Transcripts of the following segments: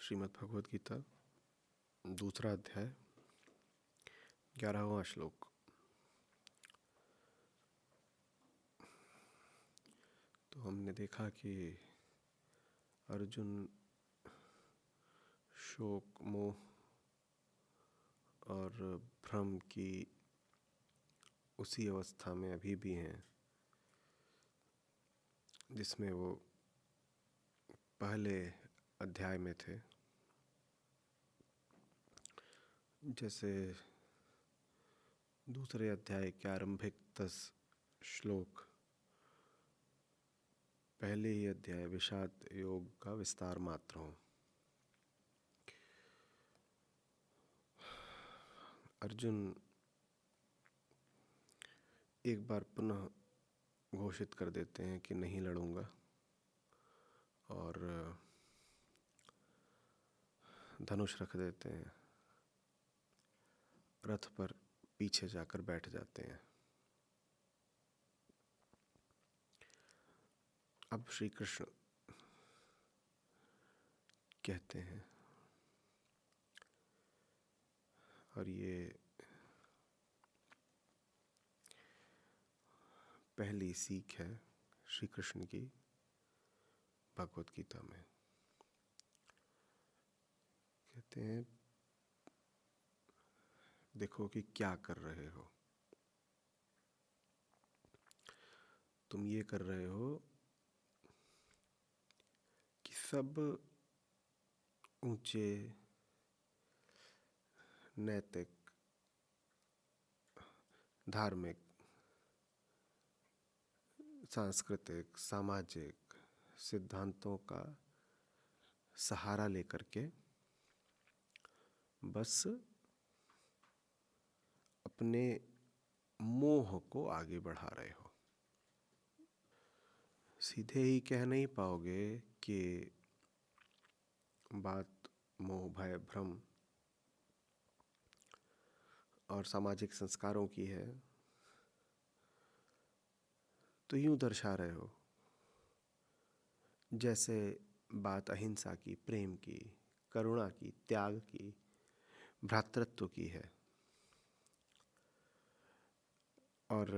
श्रीमद् भगवद गीता दूसरा अध्याय 11वां श्लोक। तो हमने देखा कि अर्जुन शोक, मोह और भ्रम की उसी अवस्था में अभी भी हैं जिसमें वो पहले अध्याय में थे। जैसे दूसरे अध्याय के आरंभिक 10 श्लोक पहले ही अध्याय विषाद योग का विस्तार मात्र हो। अर्जुन एक बार पुनः घोषित कर देते हैं कि नहीं लड़ूंगा और धनुष रख देते हैं, रथ पर पीछे जाकर बैठ जाते हैं। अब श्री कृष्ण कहते हैं, और ये पहली सीख है श्री कृष्ण की भगवद गीता में। कहते हैं, देखो कि क्या कर रहे हो। तुम ये कर रहे हो कि सब ऊंचे नैतिक, धार्मिक, सांस्कृतिक, सामाजिक सिद्धांतों का सहारा लेकर के बस अपने मोह को आगे बढ़ा रहे हो। सीधे ही कह नहीं पाओगे कि बात मोह, भय, भ्रम और सामाजिक संस्कारों की है, तो यूं दर्शा रहे हो जैसे बात अहिंसा की, प्रेम की, करुणा की, त्याग की, भ्रातृत्व की है। और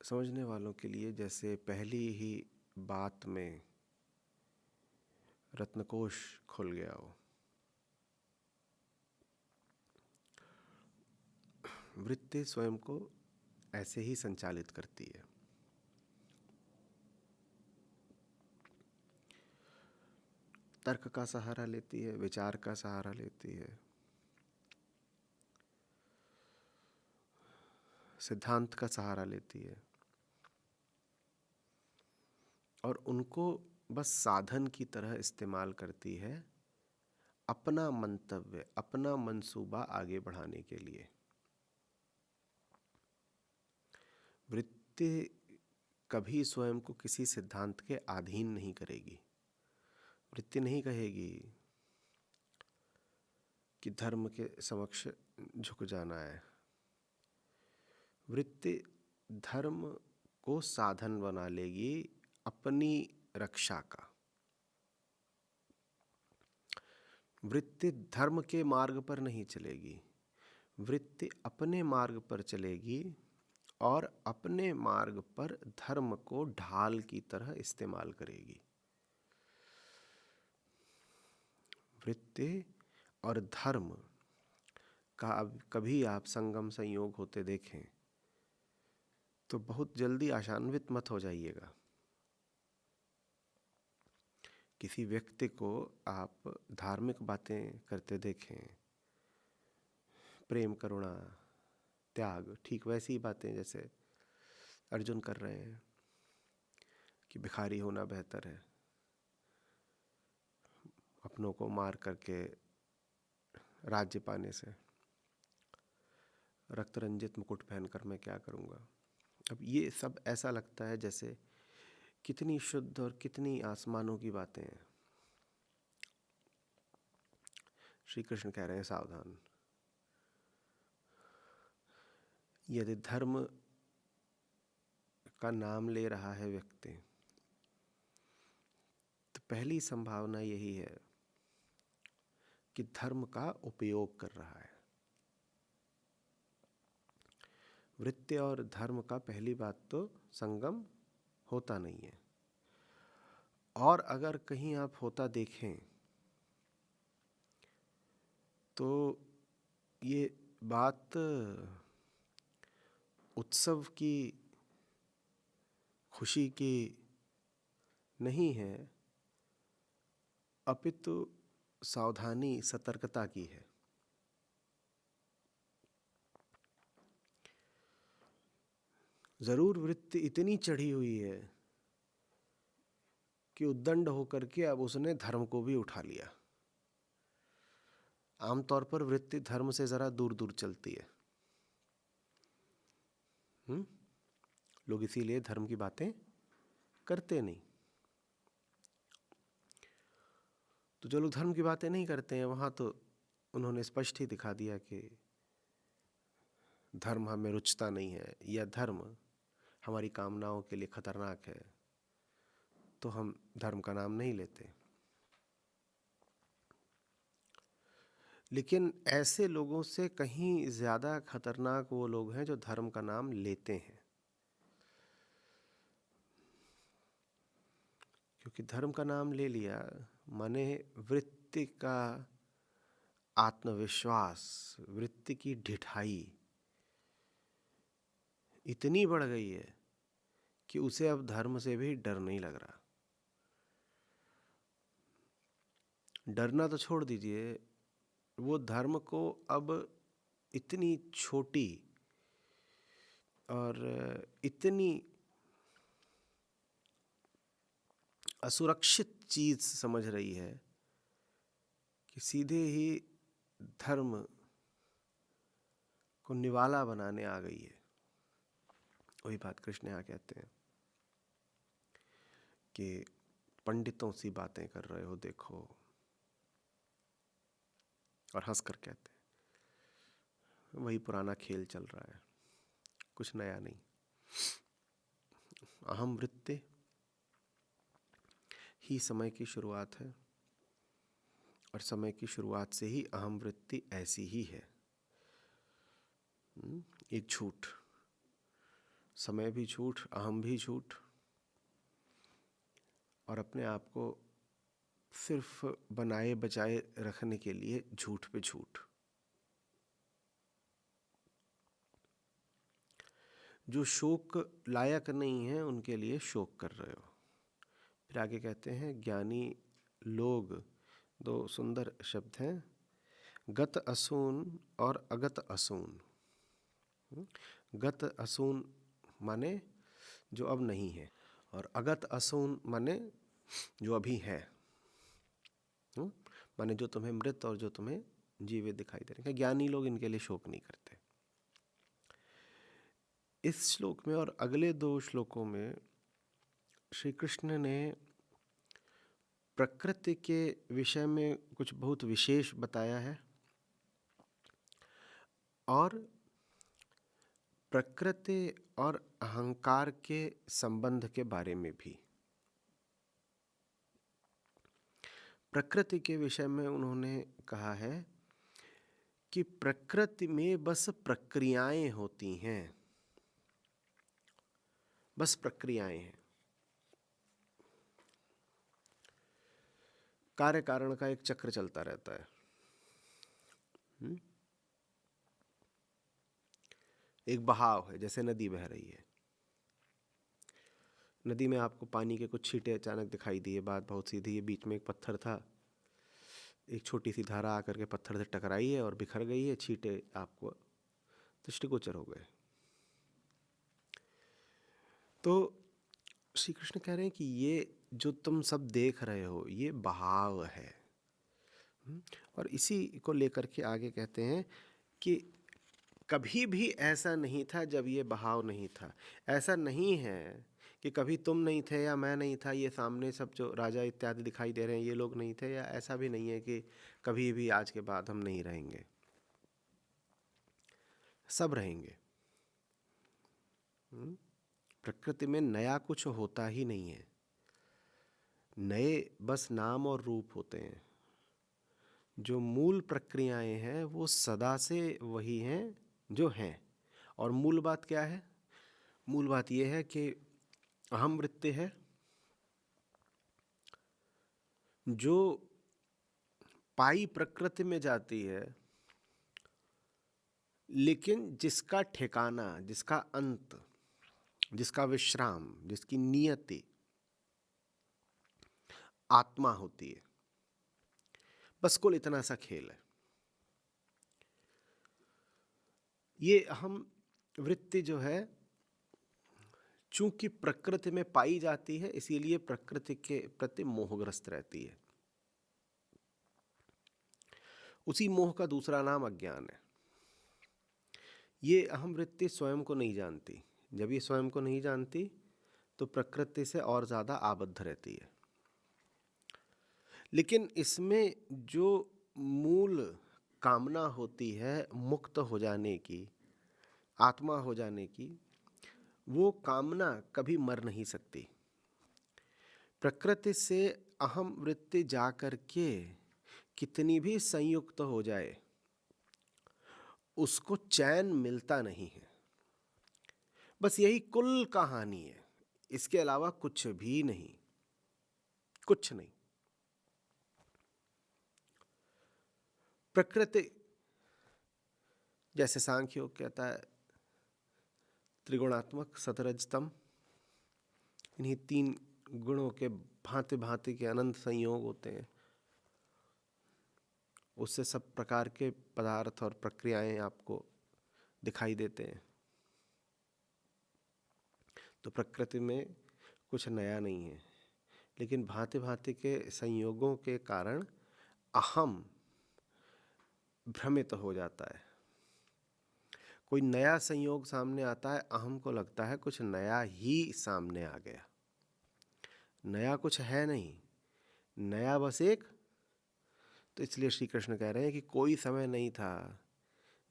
समझने वालों के लिए जैसे पहली ही बात में रत्नकोश खुल गया हो। वृत्ति स्वयं को ऐसे ही संचालित करती है। तर्क का सहारा लेती है, विचार का सहारा लेती है, सिद्धांत का सहारा लेती है और उनको बस साधन की तरह इस्तेमाल करती है अपना मंतव्य, अपना मंसूबा आगे बढ़ाने के लिए। वृत्ति कभी स्वयं को किसी सिद्धांत के अधीन नहीं करेगी। वृत्ति नहीं कहेगी कि धर्म के समक्ष झुक जाना है। वृत्ति धर्म को साधन बना लेगी अपनी रक्षा का। वृत्ति धर्म के मार्ग पर नहीं चलेगी, वृत्ति अपने मार्ग पर चलेगी और अपने मार्ग पर धर्म को ढाल की तरह इस्तेमाल करेगी। वृत्ति और धर्म का अब कभी आप संगम संयोग होते देखें तो बहुत जल्दी आशान्वित मत हो जाइएगा। किसी व्यक्ति को आप धार्मिक बातें करते देखें, प्रेम, करुणा, त्याग, ठीक वैसी ही बातें जैसे अर्जुन कर रहे हैं कि भिखारी होना बेहतर है, अपनों को मार करके राज्य पाने से, रक्त रंजित मुकुट पहनकर मैं क्या करूँगा। अब ये सब ऐसा लगता है जैसे कितनी शुद्ध और कितनी आसमानों की बातें हैं। श्री कृष्ण कह रहे हैं, सावधान। यदि धर्म का नाम ले रहा है व्यक्ति, तो पहली संभावना यही है कि धर्म का उपयोग कर रहा है। वृत्ति और धर्म का पहली बात तो संगम होता नहीं है, और अगर कहीं आप होता देखें तो ये बात उत्सव की, खुशी की नहीं है, अपितु सावधानी, सतर्कता की है। जरूर वृत्ति इतनी चढ़ी हुई है कि उद्दंड होकर के अब उसने धर्म को भी उठा लिया। आमतौर पर वृत्ति धर्म से जरा दूर दूर चलती है। लोग इसीलिए धर्म की बातें करते नहीं। तो जो लोग धर्म की बातें नहीं करते हैं वहां तो उन्होंने स्पष्ट ही दिखा दिया कि धर्म हमें रुचता नहीं है, या धर्म हमारी कामनाओं के लिए खतरनाक है, तो हम धर्म का नाम नहीं लेते। लेकिन ऐसे लोगों से कहीं ज्यादा खतरनाक वो लोग हैं जो धर्म का नाम लेते हैं। क्योंकि धर्म का नाम ले लिया माने वृत्ति का आत्मविश्वास, वृत्ति की ढिठाई इतनी बढ़ गई है कि उसे अब धर्म से भी डर नहीं लग रहा। डरना तो छोड़ दीजिए, वो धर्म को अब इतनी छोटी और इतनी असुरक्षित चीज समझ रही है कि सीधे ही धर्म को निवाला बनाने आ गई है। वही बात कृष्ण यहाँ कहते हैं कि पंडितों सी बातें कर रहे हो देखो, और हंसकर कहते हैं वही पुराना खेल चल रहा है, कुछ नया नहीं। अहम वृत्ति ही समय की शुरुआत है, और समय की शुरुआत से ही अहम वृत्ति ऐसी ही है। एक झूठ, समय भी झूठ, अहम भी झूठ, और अपने आप को सिर्फ बनाए बचाए रखने के लिए झूठ पे झूठ। जो शोक लायक नहीं है उनके लिए शोक कर रहे हो। फिर आगे कहते हैं ज्ञानी लोग, दो सुंदर शब्द हैं, गत असून और अगत असून। गत असून माने जो अब नहीं है, और अगत असून माने जो अभी है। माने जो तुम्हें मृत और जो तुम्हें जीवित दिखाई दे रहे हैं। ज्ञानी लोग इनके लिए शोक नहीं करते। इस श्लोक में और अगले दो श्लोकों में श्री कृष्ण ने प्रकृति के विषय में कुछ बहुत विशेष बताया है, और प्रकृति और अहंकार के संबंध के बारे में भी। प्रकृति के विषय में उन्होंने कहा है कि प्रकृति में बस प्रक्रियाएं होती हैं, बस प्रक्रियाएं हैं। कार्य कारण का एक चक्र चलता रहता है। एक बहाव है, जैसे नदी बह रही है। नदी में आपको पानी के कुछ छींटे अचानक दिखाई दिए, बात बहुत सीधी है। बीच में एक पत्थर था, एक छोटी सी धारा आकर के पत्थर से टकराई है और बिखर गई है, छींटे आपको दृष्टिगोचर हो गए। तो श्री कृष्ण कह रहे हैं कि ये जो तुम सब देख रहे हो ये बहाव है। और इसी को लेकर के आगे कहते हैं कि कभी भी ऐसा नहीं था जब ये बहाव नहीं था। ऐसा नहीं है कि कभी तुम नहीं थे या मैं नहीं था, ये सामने सब जो राजा इत्यादि दिखाई दे रहे हैं ये लोग नहीं थे, या ऐसा भी नहीं है कि कभी भी आज के बाद हम नहीं रहेंगे। सब रहेंगे। प्रकृति में नया कुछ होता ही नहीं है। नए बस नाम और रूप होते हैं। जो मूल प्रक्रियाएं हैं वो सदा से वही हैं जो हैं। और मूल बात क्या है? मूल बात यह है कि अहम वृत्ति है जो पाई प्रकृति में जाती है, लेकिन जिसका ठिकाना, जिसका अंत, जिसका विश्राम, जिसकी नियति आत्मा होती है। बस कुल इतना सा खेल है। ये अहम वृत्ति जो है, चूंकि प्रकृति में पाई जाती है, इसीलिए प्रकृति के प्रति मोहग्रस्त रहती है। उसी मोह का दूसरा नाम अज्ञान है। ये अहम वृत्ति स्वयं को नहीं जानती। जब ये स्वयं को नहीं जानती तो प्रकृति से और ज्यादा आबद्ध रहती है। लेकिन इसमें जो मूल कामना होती है मुक्त हो जाने की, आत्मा हो जाने की, वो कामना कभी मर नहीं सकती। प्रकृति से अहम वृत्ति जाकर के कितनी भी संयुक्त हो जाए, उसको चैन मिलता नहीं है। बस यही कुल कहानी है, इसके अलावा कुछ भी नहीं, कुछ नहीं। प्रकृति, जैसे सांख्य योग कहता है, त्रिगुणात्मक सतरजतम, इन्हीं तीन गुणों के भांति भांति के अनंत संयोग होते हैं। उससे सब प्रकार के पदार्थ और प्रक्रियाएं आपको दिखाई देते हैं। तो प्रकृति में कुछ नया नहीं है, लेकिन भांति भांति के संयोगों के कारण अहम भ्रमित हो जाता है। कोई नया संयोग सामने आता है, अहम को लगता है कुछ नया ही सामने आ गया। नया कुछ है नहीं, नया बस एक। तो इसलिए श्री कृष्ण कह रहे हैं कि कोई समय नहीं था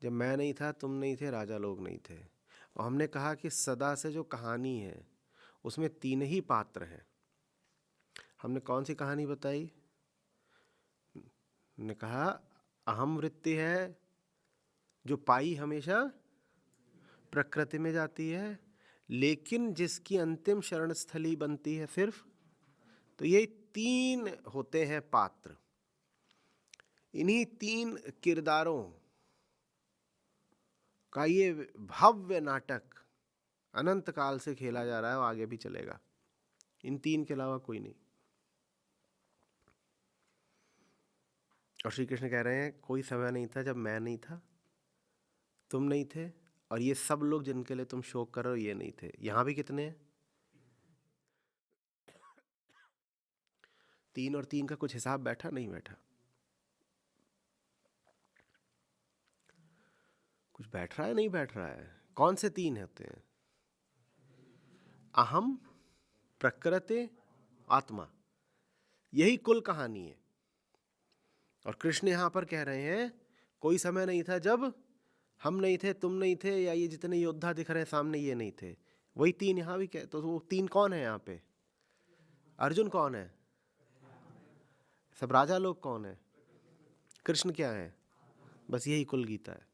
जब मैं नहीं था, तुम नहीं थे, राजा लोग नहीं थे। और हमने कहा कि सदा से जो कहानी है उसमें तीन ही पात्र हैं। हमने कौन सी कहानी बताई? हमने कहा अहम वृत्ति है जो पाई हमेशा प्रकृति में जाती है, लेकिन जिसकी अंतिम शरण स्थली बनती है सिर्फ। तो ये तीन होते हैं पात्र। इन्हीं तीन किरदारों का ये भव्य नाटक अनंत काल से खेला जा रहा है और आगे भी चलेगा। इन तीन के अलावा कोई नहीं। और श्री कृष्ण कह रहे हैं कोई समय नहीं था जब मैं नहीं था, तुम नहीं थे, और ये सब लोग जिनके लिए तुम शोक कर रहे हो ये नहीं थे। यहां भी कितने हैं? तीन और तीन का कुछ हिसाब बैठा नहीं बैठा? कुछ बैठ रहा है नहीं बैठ रहा है? कौन से तीन होते हैं? अहम, प्रकृति, आत्मा। यही कुल कहानी है। और कृष्ण यहां पर कह रहे हैं कोई समय नहीं था जब हम नहीं थे, तुम नहीं थे, या ये जितने योद्धा दिख रहे हैं सामने ये नहीं थे। वही तीन यहां भी तो वो तीन कौन है यहां पे? अर्जुन कौन है? सब राजा लोग कौन है? कृष्ण क्या है? बस यही कुल गीता है।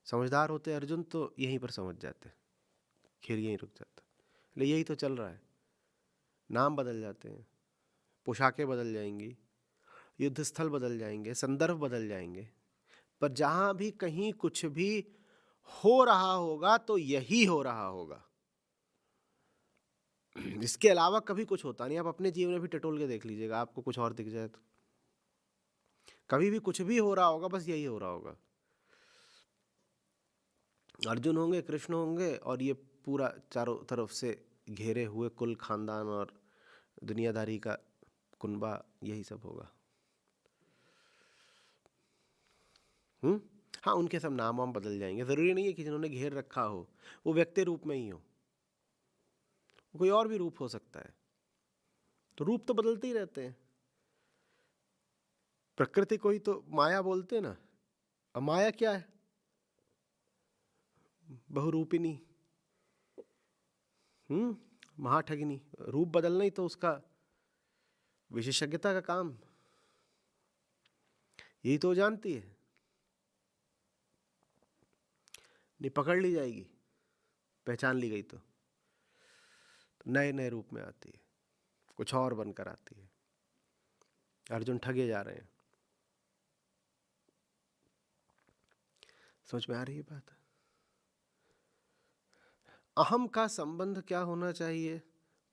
समझदार होते अर्जुन तो यहीं पर समझ जाते, खेल यहीं रुक जाता। ले यही तो चल रहा है। नाम बदल जाते हैं, पोशाकें बदल जाएंगी, युद्ध स्थल बदल जाएंगे, संदर्भ बदल जाएंगे, पर जहां भी कहीं कुछ भी हो रहा होगा तो यही हो रहा होगा। इसके अलावा कभी कुछ होता नहीं। आप अपने जीवन में भी टटोल के देख लीजिएगा, आपको कुछ और दिख जाए तो। कभी भी कुछ भी हो रहा होगा, बस यही हो रहा होगा। अर्जुन होंगे, कृष्ण होंगे, और ये पूरा चारों तरफ से घेरे हुए कुल खानदान और दुनियादारी का कुनबा, यही सब होगा। हाँ, उनके सब नाम वाम बदल जाएंगे। जरूरी नहीं है कि जिन्होंने घेर रखा हो वो व्यक्ति रूप में ही हो, कोई और भी रूप हो सकता है। तो रूप तो बदलते ही रहते हैं। प्रकृति को ही तो माया बोलते हैं ना। अब माया क्या है? बहुरूपिणी। महाठगिनी, रूप बदलना ही तो उसका विशेषज्ञता का काम, यही तो जानती है। नहीं पकड़ ली जाएगी, पहचान ली गई तो नए नए रूप में आती है, कुछ और बनकर आती है। अर्जुन ठगे जा रहे हैं। समझ में आ रही है बात? अहम का संबंध क्या होना चाहिए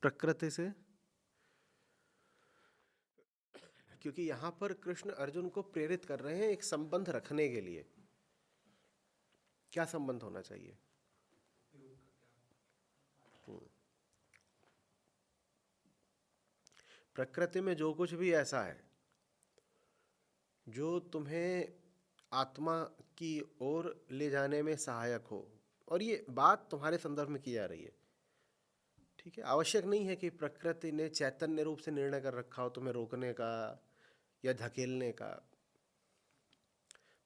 प्रकृति से? क्योंकि यहां पर कृष्ण अर्जुन को प्रेरित कर रहे हैं एक संबंध रखने के लिए। क्या संबंध होना चाहिए? प्रकृति में जो कुछ भी ऐसा है जो तुम्हें आत्मा की ओर ले जाने में सहायक हो, और ये बात तुम्हारे संदर्भ में की जा रही है, ठीक है? आवश्यक नहीं है कि प्रकृति ने चैतन्य रूप से निर्णय कर रखा हो तुम्हें रोकने का या धकेलने का।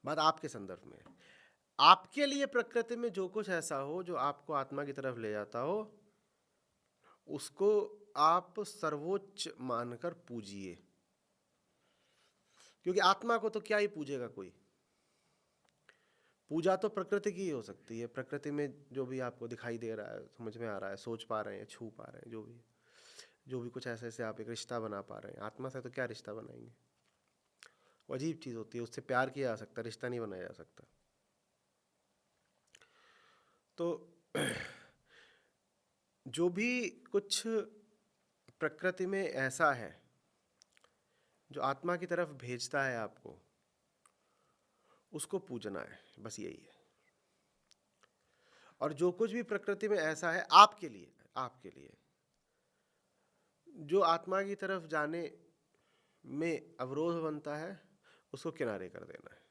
बात आपके संदर्भ में है। आपके लिए प्रकृति में जो कुछ ऐसा हो जो आपको आत्मा की तरफ ले जाता हो, उसको आप सर्वोच्च मानकर पूजिए। क्योंकि आत्मा को तो क्या ही पूजेगा कोई। पूजा तो प्रकृति की ही हो सकती है। प्रकृति में जो भी आपको दिखाई दे रहा है, समझ में आ रहा है, सोच पा रहे हैं, छू पा रहे हैं, जो भी कुछ ऐसे ऐसे आप एक रिश्ता बना पा रहे हैं, आत्मा से तो क्या रिश्ता बनाएंगे? वो अजीब चीज होती है, उससे प्यार किया जा सकता, रिश्ता नहीं बनाया जा सकता। तो जो भी कुछ प्रकृति में ऐसा है जो आत्मा की तरफ भेजता है आपको, उसको पूजना है, बस यही है। और जो कुछ भी प्रकृति में ऐसा है आपके लिए जो आत्मा की तरफ जाने में अवरोध बनता है, उसको किनारे कर देना है।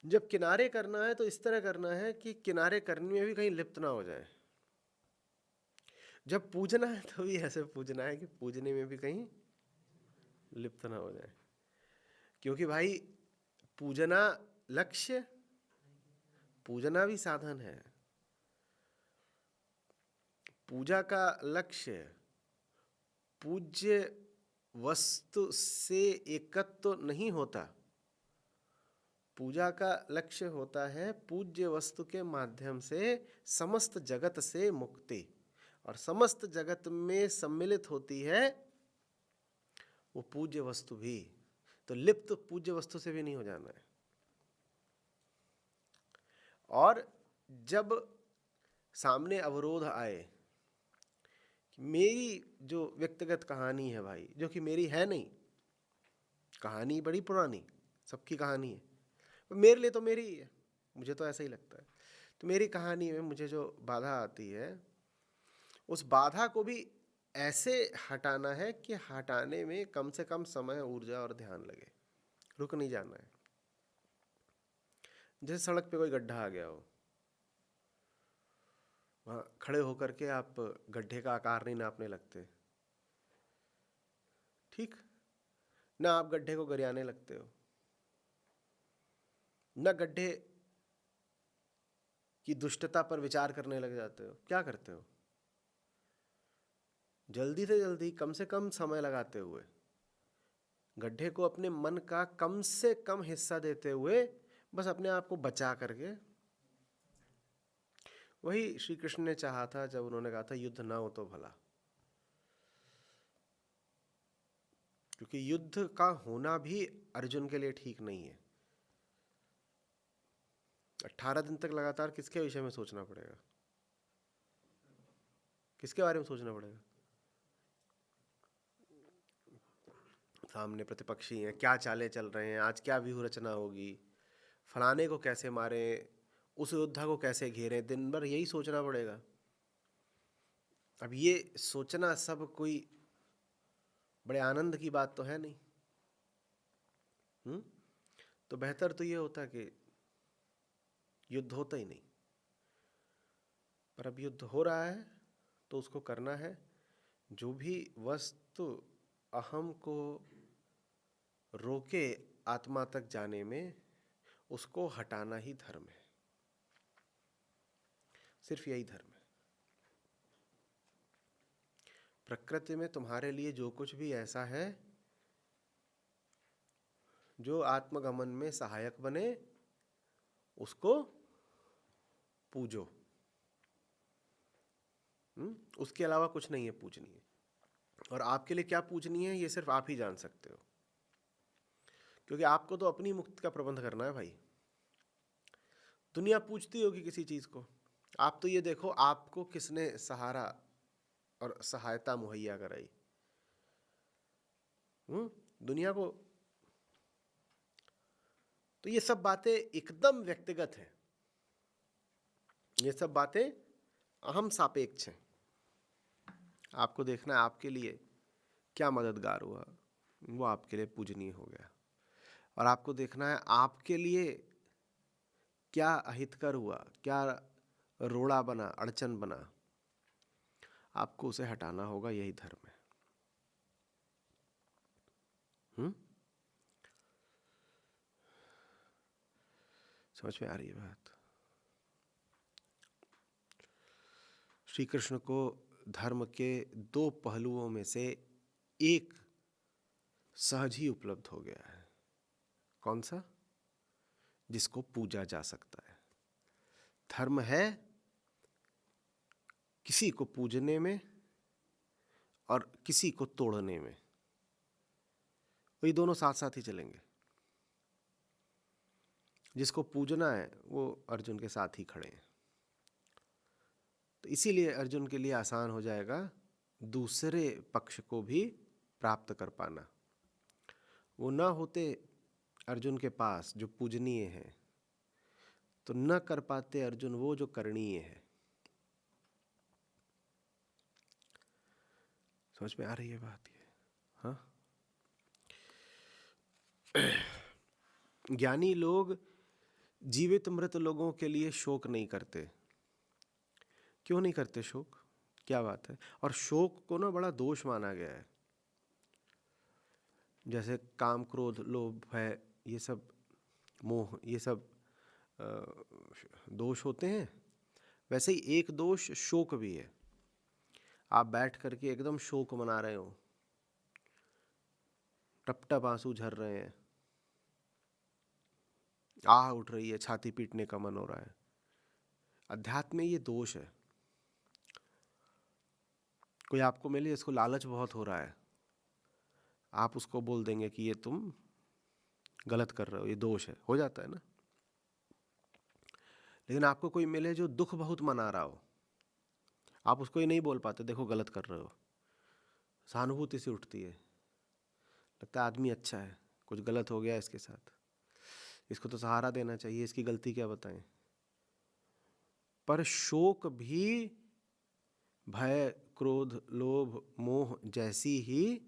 जब किनारे करना है तो इस तरह करना है कि किनारे करने में भी कहीं लिप्त ना हो जाए। जब पूजना है तो भी ऐसे पूजना है कि पूजने में भी कहीं लिप्त ना हो जाए। क्योंकि भाई पूजना लक्ष्य, पूजना भी साधन है। पूजा का लक्ष्य पूज्य वस्तु से एकत्व तो नहीं होता। पूजा का लक्ष्य होता है पूज्य वस्तु के माध्यम से समस्त जगत से मुक्ति, और समस्त जगत में सम्मिलित होती है वो पूज्य वस्तु भी। तो लिप्त पूज्य वस्तु से भी नहीं हो जाना है। और जब सामने अवरोध आए कि मेरी जो व्यक्तिगत कहानी है भाई, जो कि मेरी है नहीं, कहानी बड़ी पुरानी, सबकी कहानी है, मेरे लिए तो मेरी ही है, मुझे तो ऐसा ही लगता है। तो मेरी कहानी में मुझे जो बाधा आती है, उस बाधा को भी ऐसे हटाना है कि हटाने में कम से कम समय, ऊर्जा और ध्यान लगे, रुक नहीं जाना है। जैसे सड़क पे कोई गड्ढा आ गया हो, वहाँ खड़े होकर के आप गड्ढे का आकार नहीं नापने लगते, ठीक ना? आप गड्ढे को गरियाने लगते हो, न गड्ढे की दुष्टता पर विचार करने लग जाते हो। क्या करते हो? जल्दी से जल्दी कम से कम समय लगाते हुए, गड्ढे को अपने मन का कम से कम हिस्सा देते हुए, बस अपने आप को बचा करके। वही श्री कृष्ण ने चाहा था जब उन्होंने कहा था युद्ध ना हो तो भला। क्योंकि युद्ध का होना भी अर्जुन के लिए ठीक नहीं है। 18 दिन तक लगातार किसके विषय में सोचना पड़ेगा? किसके बारे में सोचना पड़ेगा? सामने प्रतिपक्षी हैं, क्या चालें चल रहे हैं, आज क्या व्यूह रचना होगी, फलाने को कैसे मारे, उस योद्धा को कैसे घेरे, दिन भर यही सोचना पड़ेगा। अब ये सोचना सब कोई बड़े आनंद की बात तो है नहीं। तो बेहतर तो ये होता कि युद्ध होता ही नहीं। पर अब युद्ध हो रहा है तो उसको करना है। जो भी वस्तु अहम को रोके आत्मा तक जाने में, उसको हटाना ही धर्म है। सिर्फ यही धर्म है। प्रकृति में तुम्हारे लिए जो कुछ भी ऐसा है जो आत्मगमन में सहायक बने, उसको पूजो। उसके अलावा कुछ नहीं है पूजनीय। और आपके लिए क्या पूजनीय है ये सिर्फ आप ही जान सकते हो, क्योंकि आपको तो अपनी मुक्ति का प्रबंध करना है भाई। दुनिया पूजती होगी किसी चीज को, आप तो ये देखो आपको किसने सहारा और सहायता मुहैया कराई। दुनिया को तो ये सब बातें एकदम व्यक्तिगत हैं, ये सब बातें अहम सापेक्ष हैं। आपको देखना है आपके लिए क्या मददगार हुआ, वो आपके लिए पूजनीय हो गया। और आपको देखना है आपके लिए क्या अहितकर हुआ, क्या रोड़ा बना, अड़चन बना, आपको उसे हटाना होगा। यही धर्म है। समझ में आ रही है बात? श्री कृष्ण को धर्म के दो पहलुओं में से एक सहज ही उपलब्ध हो गया है। कौन सा? जिसको पूजा जा सकता है। धर्म है किसी को पूजने में और किसी को तोड़ने में, वही दोनों साथ साथ ही चलेंगे। जिसको पूजना है वो अर्जुन के साथ ही खड़े हैं, तो इसीलिए अर्जुन के लिए आसान हो जाएगा दूसरे पक्ष को भी प्राप्त कर पाना। वो न होते अर्जुन के पास जो पूजनीय है, तो न कर पाते अर्जुन वो जो करणीय है। समझ में आ रही है बात ये? हाँ, ज्ञानी लोग जीवित मृत लोगों के लिए शोक नहीं करते। क्यों नहीं करते शोक? क्या बात है? और शोक को ना बड़ा दोष माना गया है। जैसे काम, क्रोध, लोभ, भय, ये सब मोह, ये सब दोष होते हैं, वैसे ही एक दोष शोक भी है। आप बैठ करके एकदम शोक मना रहे हो, टप टप आंसू झर रहे हैं, आह उठ रही है, छाती पीटने का मन हो रहा है, अध्यात्म में ये दोष है। कोई आपको मिले इसको लालच बहुत हो रहा है, आप उसको बोल देंगे कि ये तुम गलत कर रहे हो, ये दोष है, हो जाता है ना। लेकिन आपको कोई मिले जो दुख बहुत मना रहा हो, आप उसको ये नहीं बोल पाते देखो गलत कर रहे हो। सहानुभूति से उठती है, लगता है आदमी अच्छा है, कुछ गलत हो गया इसके साथ, इसको तो सहारा देना चाहिए, इसकी गलती क्या बताएं। पर शोक भी भय, क्रोध, लोभ, मोह जैसी ही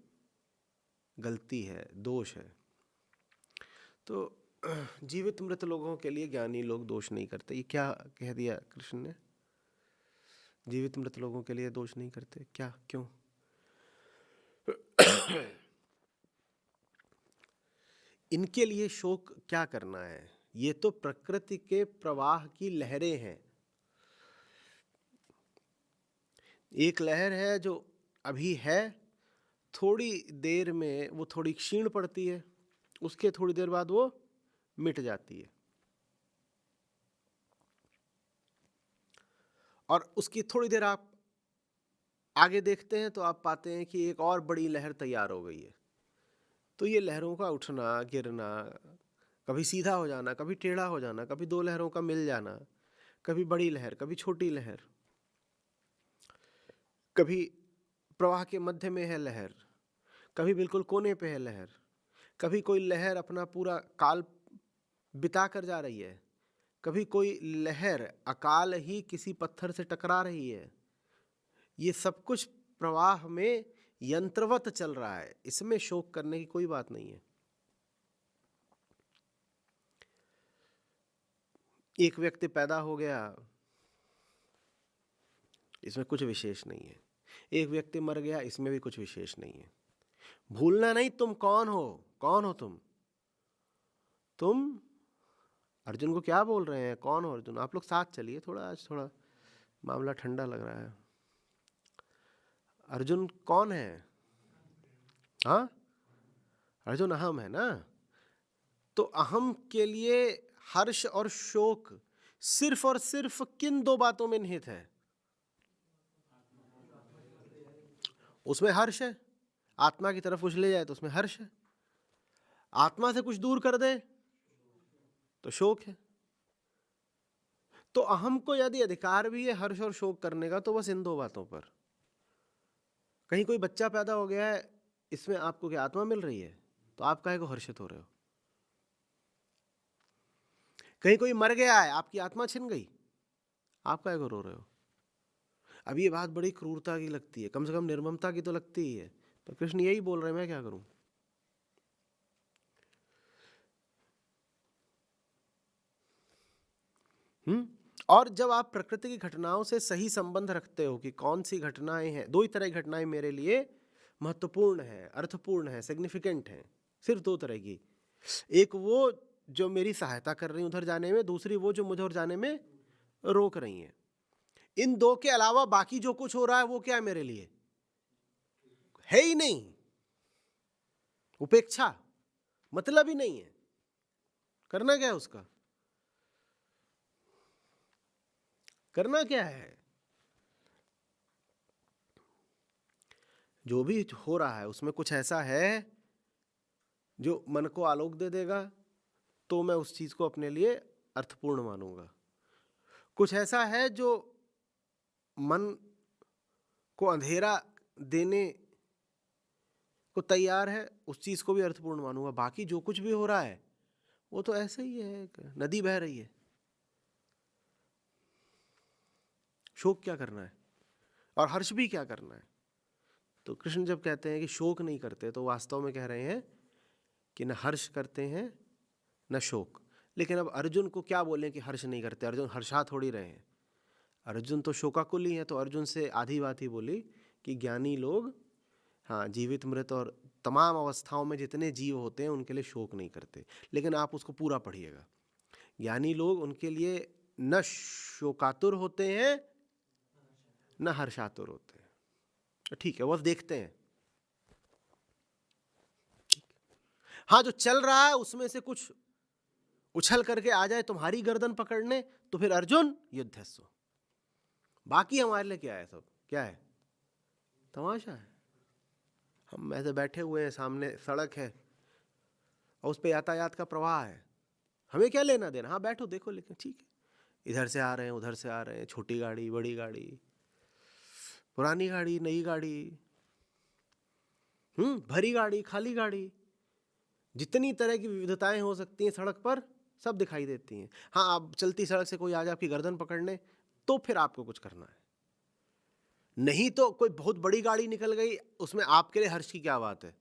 गलती है, दोष है। तो जीवित मृत लोगों के लिए ज्ञानी लोग दोष नहीं करते। ये क्या कह दिया कृष्ण ने? जीवित मृत लोगों के लिए दोष नहीं करते, क्या, क्यों? इनके लिए शोक क्या करना है? ये तो प्रकृति के प्रवाह की लहरें हैं। एक लहर है जो अभी है, थोड़ी देर में वो थोड़ी क्षीण पड़ती है, उसके थोड़ी देर बाद वो मिट जाती है, और उसकी थोड़ी देर आप आगे देखते हैं तो आप पाते हैं कि एक और बड़ी लहर तैयार हो गई है। तो ये लहरों का उठना गिरना, कभी सीधा हो जाना, कभी टेढ़ा हो जाना, कभी दो लहरों का मिल जाना, कभी बड़ी लहर, कभी छोटी लहर, कभी प्रवाह के मध्य में है लहर, कभी बिल्कुल कोने पे है लहर, कभी कोई लहर अपना पूरा काल बिता कर जा रही है, कभी कोई लहर अकाल ही किसी पत्थर से टकरा रही है। ये सब कुछ प्रवाह में यंत्रवत चल रहा है, इसमें शोक करने की कोई बात नहीं है। एक व्यक्ति पैदा हो गया, इसमें कुछ विशेष नहीं है। एक व्यक्ति मर गया, इसमें भी कुछ विशेष नहीं है। भूलना नहीं तुम कौन हो। कौन हो तुम अर्जुन को क्या बोल रहे हैं? कौन हो अर्जुन? आप लोग साथ चलिए थोड़ा, आज थोड़ा मामला ठंडा लग रहा है। अर्जुन कौन है? हाँ, अर्जुन अहम है ना। तो अहम के लिए हर्ष और शोक सिर्फ और सिर्फ किन दो बातों में निहित है? उसमें हर्ष है, आत्मा की तरफ कुछ ले जाए तो उसमें हर्ष है, आत्मा से कुछ दूर कर दे तो शोक है। तो अहम को यदि अधिकार भी है हर्ष और शोक करने का तो बस इन दो बातों पर। कहीं कोई बच्चा पैदा हो गया है, इसमें आपको क्या आत्मा मिल रही है तो आप काहे को हर्षित हो रहे हो? कहीं कोई मर गया है, आपकी आत्मा छिन गई, आप काहे को रो रहे हो? अब ये बात बड़ी क्रूरता की लगती है, कम से कम निर्ममता की तो लगती ही है, पर कृष्ण यही बोल रहे हैं, मैं क्या करूं? और जब आप प्रकृति की घटनाओं से सही संबंध रखते हो कि कौन सी घटनाएं हैं, दो ही तरह की घटनाएं मेरे लिए महत्वपूर्ण है, अर्थपूर्ण है, सिग्निफिकेंट है, सिर्फ दो तरह की। एक वो जो मेरी सहायता कर रही है उधर जाने में, दूसरी वो जो मुझे उधर जाने में रोक रही है। इन दो के अलावा बाकी जो कुछ हो रहा है वो क्या है मेरे लिए? है ही नहीं, उपेक्षा, मतलब ही नहीं है। करना क्या है उसका? करना क्या है? जो भी हो रहा है उसमें कुछ ऐसा है जो मन को आलोक दे देगा तो मैं उस चीज को अपने लिए अर्थपूर्ण मानूंगा। कुछ ऐसा है जो मन को अंधेरा देने को तैयार है, उस चीज को भी अर्थपूर्ण मानूंगा। बाकी जो कुछ भी हो रहा है वो तो ऐसे ही है, नदी बह रही है। शोक क्या करना है और हर्ष भी क्या करना है? तो कृष्ण जब कहते हैं कि शोक नहीं करते तो वास्तव में कह रहे हैं कि न हर्ष करते हैं न शोक। लेकिन अब अर्जुन को क्या बोलें कि हर्ष नहीं करते? अर्जुन हर्षा थोड़ी रहे हैं, अर्जुन तो शोकाकुल ही है। तो अर्जुन से आधी बात ही बोली कि ज्ञानी लोग, हाँ, जीवित मृत और तमाम अवस्थाओं में जितने जीव होते हैं उनके लिए शोक नहीं करते। लेकिन आप उसको पूरा पढ़िएगा, ज्ञानी लोग उनके लिए न शोकातुर होते हैं न हर्षातुर होते हैं। ठीक है, बस देखते हैं। हाँ, जो चल रहा है उसमें से कुछ उछल करके आ जाए तुम्हारी गर्दन पकड़ने तो फिर अर्जुन युद्धस्व। बाकी हमारे लिए क्या है? सब क्या है? तमाशा है। हम ऐसे बैठे हुए हैं, सामने सड़क है और उस पर यातायात का प्रवाह है, हमें क्या लेना देना? हाँ बैठो देखो, लेकिन ठीक है, इधर से आ रहे हैं उधर से आ रहे हैं, छोटी गाड़ी बड़ी गाड़ी, पुरानी गाड़ी नई गाड़ी, भरी गाड़ी खाली गाड़ी, जितनी तरह की विविधताएं हो सकती हैं सड़क पर सब दिखाई देती हैं। हाँ, अब चलती सड़क से कोई आ जाए आपकी गर्दन पकड़ने तो फिर आपको कुछ करना है। नहीं तो कोई बहुत बड़ी गाड़ी निकल गई, उसमें आपके लिए हर्ष की क्या बात है?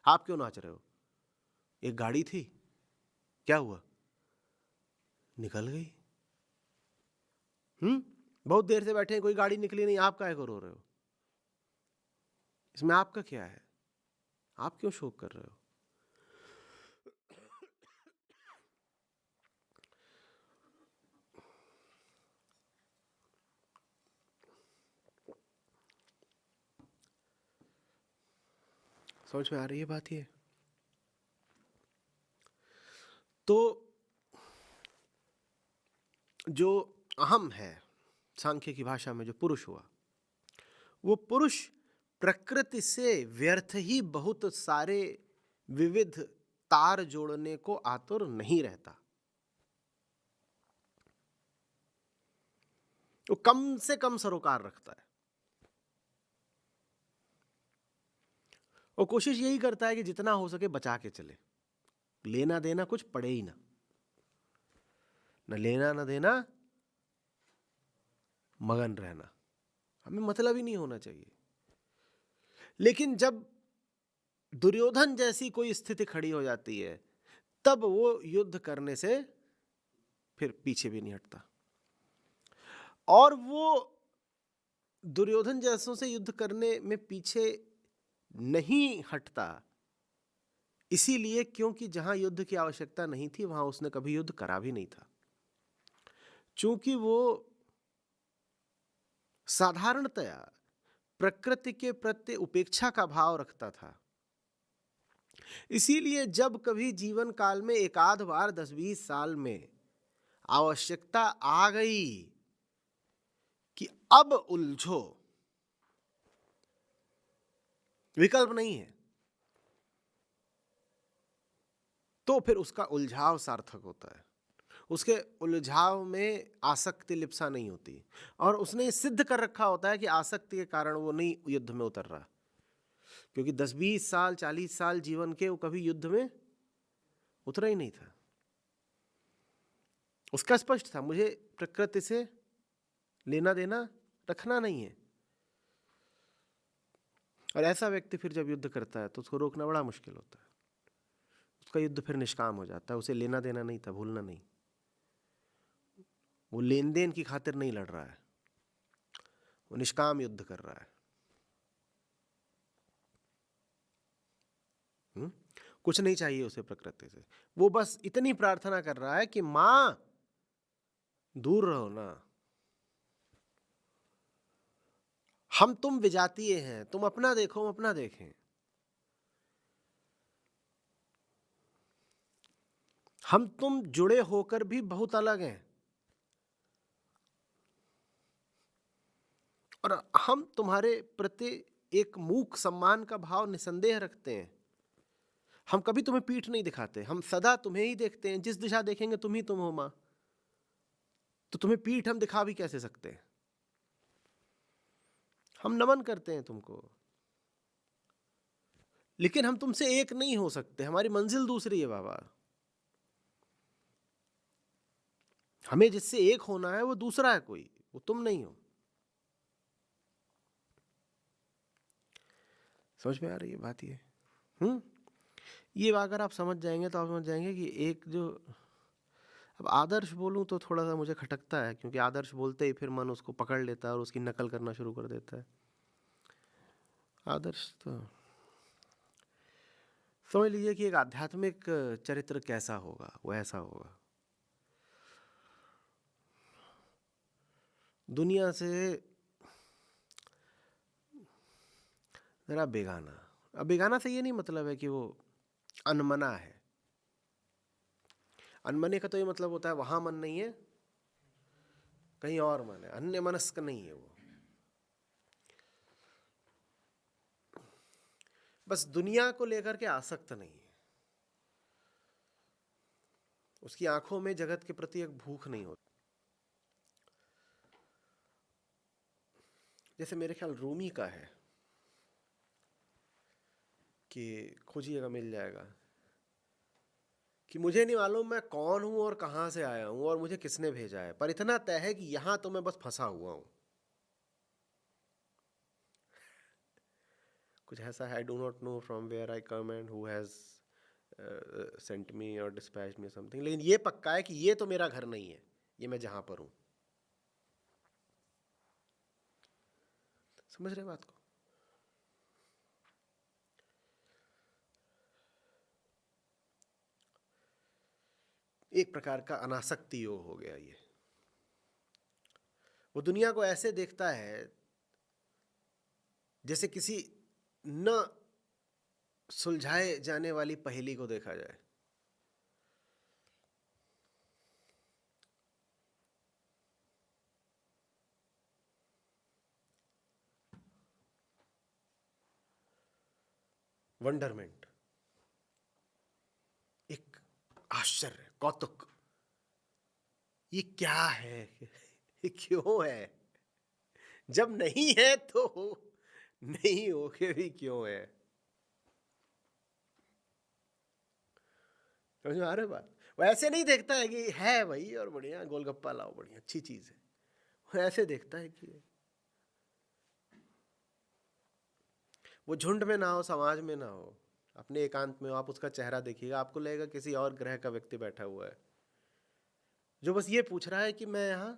आप क्यों नाच रहे हो? एक गाड़ी थी, क्या हुआ? निकल गई। बहुत देर से बैठे हैं, कोई गाड़ी निकली नहीं, आप काहे को रो रहे हो? इसमें आपका क्या है? आप क्यों शोक कर रहे हो? समझ में आ रही है बात? ये तो जो अहम है सांख्य की भाषा में, जो पुरुष हुआ, वो पुरुष प्रकृति से व्यर्थ ही बहुत सारे विविध तार जोड़ने को आतुर नहीं रहता। वो कम से कम सरोकार रखता है। वो कोशिश यही करता है कि जितना हो सके बचा के चले, लेना देना कुछ पड़े ही ना, न लेना न देना, मगन रहना, हमें मतलब ही नहीं होना चाहिए। लेकिन जब दुर्योधन जैसी कोई स्थिति खड़ी हो जाती है तब वो युद्ध करने से फिर पीछे भी नहीं हटता। और वो दुर्योधन जैसों से युद्ध करने में पीछे नहीं हटता इसीलिए क्योंकि जहां युद्ध की आवश्यकता नहीं थी वहां उसने कभी युद्ध करा भी नहीं था। चूंकि वो साधारणतया प्रकृति के प्रति उपेक्षा का भाव रखता था। इसीलिए जब कभी जीवन काल में एक आध बार 10-20 साल में आवश्यकता आ गई कि अब उलझो, विकल्प नहीं है, तो फिर उसका उलझाव सार्थक होता है। उसके उलझाव में आसक्ति लिप्सा नहीं होती, और उसने सिद्ध कर रखा होता है कि आसक्ति के कारण वो नहीं युद्ध में उतर रहा, क्योंकि 10-20 साल 40 साल जीवन के वो कभी युद्ध में उतरा ही नहीं था। उसका स्पष्ट था, मुझे प्रकृति से लेना देना रखना नहीं है। और ऐसा व्यक्ति फिर जब युद्ध करता है तो उसको रोकना बड़ा मुश्किल होता है। उसका युद्ध फिर निष्काम हो जाता है। उसे लेना देना नहीं था, भूलना नहीं। वो लेन देन की खातिर नहीं लड़ रहा है, वो निष्काम युद्ध कर रहा है। कुछ नहीं चाहिए उसे प्रकृति से, वो बस इतनी प्रार्थना कर रहा है कि मां दूर रहो ना, हम तुम विजातीय हैं, तुम अपना देखो हम अपना देखें। हम तुम जुड़े होकर भी बहुत अलग हैं, और हम तुम्हारे प्रति एक मूक सम्मान का भाव निसंदेह रखते हैं। हम कभी तुम्हें पीठ नहीं दिखाते, हम सदा तुम्हें ही देखते हैं। जिस दिशा देखेंगे तुम ही तुम हो मां, तो तुम्हें पीठ हम दिखा भी कैसे सकते हैं? हम नमन करते हैं तुमको, लेकिन हम तुमसे एक नहीं हो सकते। हमारी मंजिल दूसरी है बाबा। हमें जिससे एक होना है वो दूसरा है कोई, वो तुम नहीं हो। समझ में आ रही है बात? ये अगर आप समझ जाएंगे तो आप समझ जाएंगे कि एक जो, अब आदर्श बोलूं तो थोड़ा सा मुझे खटकता है, क्योंकि आदर्श बोलते ही फिर मन उसको पकड़ लेता है और उसकी नकल करना शुरू कर देता है। आदर्श तो समझ लीजिए कि एक आध्यात्मिक चरित्र कैसा होगा, वो ऐसा होगा, दुनिया से जरा बेगाना। अब बेगाना से ये नहीं मतलब है कि वो अनमना है। अनमने का तो ये मतलब होता है वहां मन नहीं है, कहीं और मन है, अन्य मनस्क नहीं है वो। बस दुनिया को लेकर के आसक्त नहीं है, उसकी आंखों में जगत के प्रति एक भूख नहीं होती। जैसे मेरे ख्याल रूमी का है कि खोजिएगा मिल जाएगा, कि मुझे नहीं मालूम मैं कौन हूं और कहां से आया हूं और मुझे किसने भेजा है, पर इतना तय है कि यहां तो मैं बस फंसा हुआ हूं। कुछ ऐसा है, I do not know from where I come and who has sent me और डिस्पैच्ड मी समथिंग, लेकिन ये पक्का है कि ये तो मेरा घर नहीं है, ये मैं जहां पर हूं। समझ रहे बात को? एक प्रकार का अनासक्ति योग हो गया ये। वो दुनिया को ऐसे देखता है जैसे किसी न सुलझाए जाने वाली पहेली को देखा जाए। वंडरमेंट, एक आश्चर्य, कौतुक, ये क्या है, ये क्यों है, जब नहीं है तो नहीं हो के भी क्यों है। समझ में आ रहा है बात? वो ऐसे नहीं देखता है कि है भाई और बढ़िया गोलगप्पा लाओ, बढ़िया अच्छी चीज है। वो ऐसे देखता है कि वो झुंड में ना हो, समाज में ना हो, अपने एकांत में हो, आप उसका चेहरा देखिएगा, आपको लगेगा किसी और ग्रह का व्यक्ति बैठा हुआ है, जो बस ये पूछ रहा है कि मैं यहां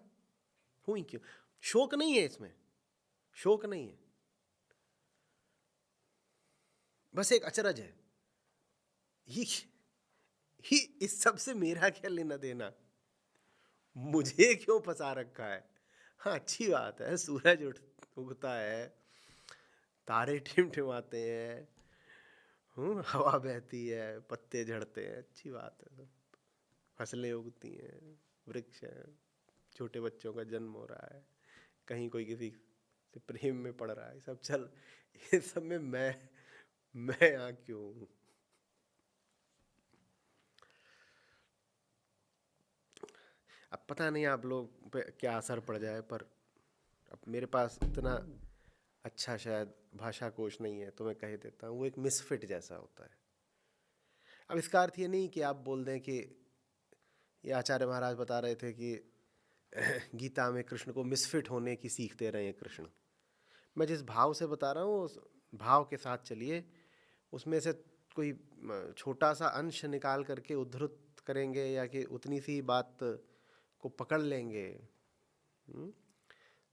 हूं ही क्यों। शोक नहीं है इसमें, शोक नहीं है, बस एक अचरज है। ही इस सब से मेरा क्या लेना देना, मुझे क्यों फंसा रखा है, हाँ, अच्छी बात है, सूरज उगता है, तारे टिमटिमाते हैं, हवा बहती है, पत्ते झड़ते हैं, अच्छी बात है सब। फसलें उगती हैं, वृक्ष हैं, छोटे बच्चों का जन्म हो रहा है, कहीं कोई किसी से प्रेम में पड़ रहा है, सब चल, ये सब में मैं यहाँ क्यों हूँ? अब पता नहीं आप लोग पे क्या असर पड़ जाए, पर अब मेरे पास इतना अच्छा शायद भाषा कोश नहीं है, तो मैं कह देता हूँ वो एक मिसफिट जैसा होता है। अब इसका अर्थ ये नहीं कि आप बोल दें कि ये आचार्य महाराज बता रहे थे कि गीता में कृष्ण को मिसफिट होने की सीख दे रहे हैं कृष्ण। मैं जिस भाव से बता रहा हूँ उस भाव के साथ चलिए, उसमें से कोई छोटा सा अंश निकाल करके उद्धृत करेंगे या कि उतनी सी बात को पकड़ लेंगे,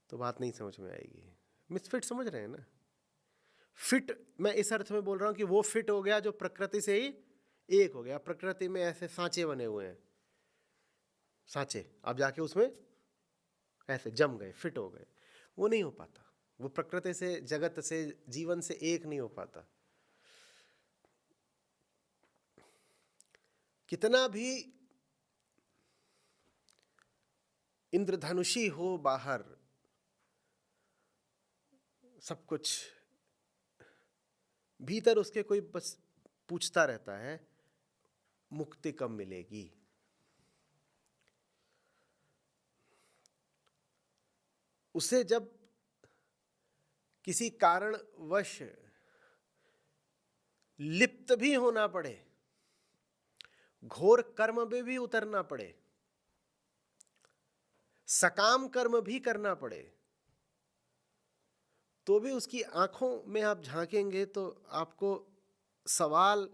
तो बात नहीं समझ में आएगी। मिसफिट समझ रहे हैं ना? फिट मैं इस अर्थ में बोल रहा हूँ कि वो फिट हो गया जो प्रकृति से ही एक हो गया। प्रकृति में ऐसे सांचे बने हुए हैं, सांचे, आप जाके उसमें ऐसे जम गए, फिट हो गए, वो नहीं हो पाता। वो प्रकृति से, जगत से, जीवन से एक नहीं हो पाता। कितना भी इंद्रधनुषी हो बाहर, सब कुछ भीतर उसके कोई बस पूछता रहता है मुक्ति कब मिलेगी। उसे जब किसी कारणवश लिप्त भी होना पड़े, घोर कर्म में भी उतरना पड़े, सकाम कर्म भी करना पड़े, तो भी उसकी आंखों में आप झांकेंगे तो आपको सवाल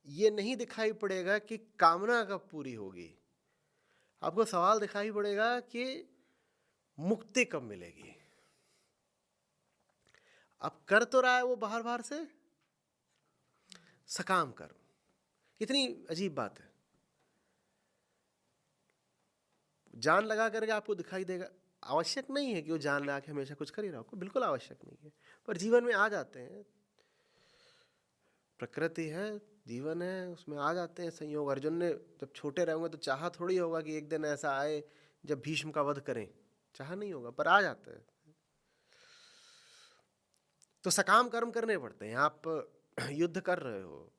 ये नहीं दिखाई पड़ेगा कि कामना कब पूरी होगी, आपको सवाल दिखाई पड़ेगा कि मुक्ति कब मिलेगी। अब कर तो रहा है वो बाहर बाहर से सकाम कर्म। कितनी अजीब बात है। जान लगा करके आपको दिखाई देगा, आवश्यक नहीं है कि वो जान लगा के हमेशा कुछ कर ही रहा हो, बिल्कुल आवश्यक नहीं है, पर जीवन में आ जाते हैं, प्रकृति है, जीवन है, उसमें आ जाते हैं संयोग। अर्जुन ने जब छोटे रहेंगे तो चाहा थोड़ी होगा कि एक दिन ऐसा आए जब भीष्म का वध करें, चाहा नहीं होगा, पर आ जाता है। तो सकाम कर्म करने पड़ते हैं। आप युद्ध कर रहे हो,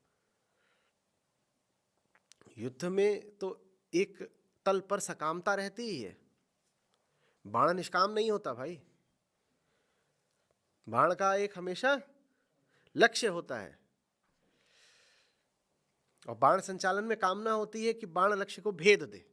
युद्ध में तो एक तल पर सकामता रहती ही है, बाण निष्काम नहीं होता भाई, बाण का एक हमेशा लक्ष्य होता है, और बाण संचालन में कामना होती है कि बाण लक्ष्य को भेद दे।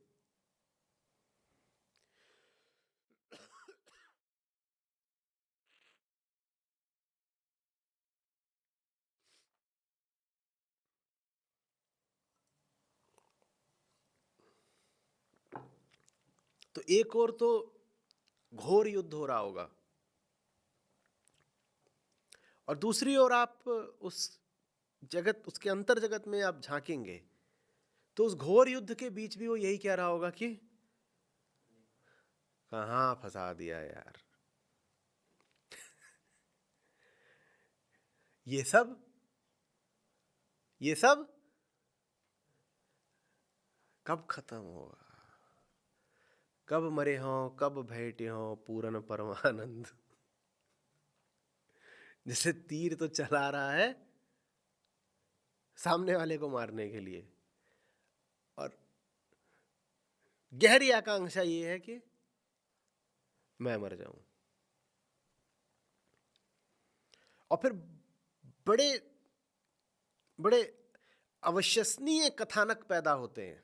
तो एक और तो घोर युद्ध हो रहा होगा, और दूसरी ओर आप उस जगत, उसके अंतर जगत में आप झांकेंगे तो उस घोर युद्ध के बीच भी वो यही कह रहा होगा कि कहां फंसा दिया यार, ये सब कब खत्म होगा, कब मरे हो, कब भेंटे हो पूरन परमानंद। जैसे तीर तो चला रहा है सामने वाले को मारने के लिए, और गहरी आकांक्षा ये है कि मैं मर जाऊं, और फिर बड़े बड़े अविश्वसनीय कथानक पैदा होते हैं।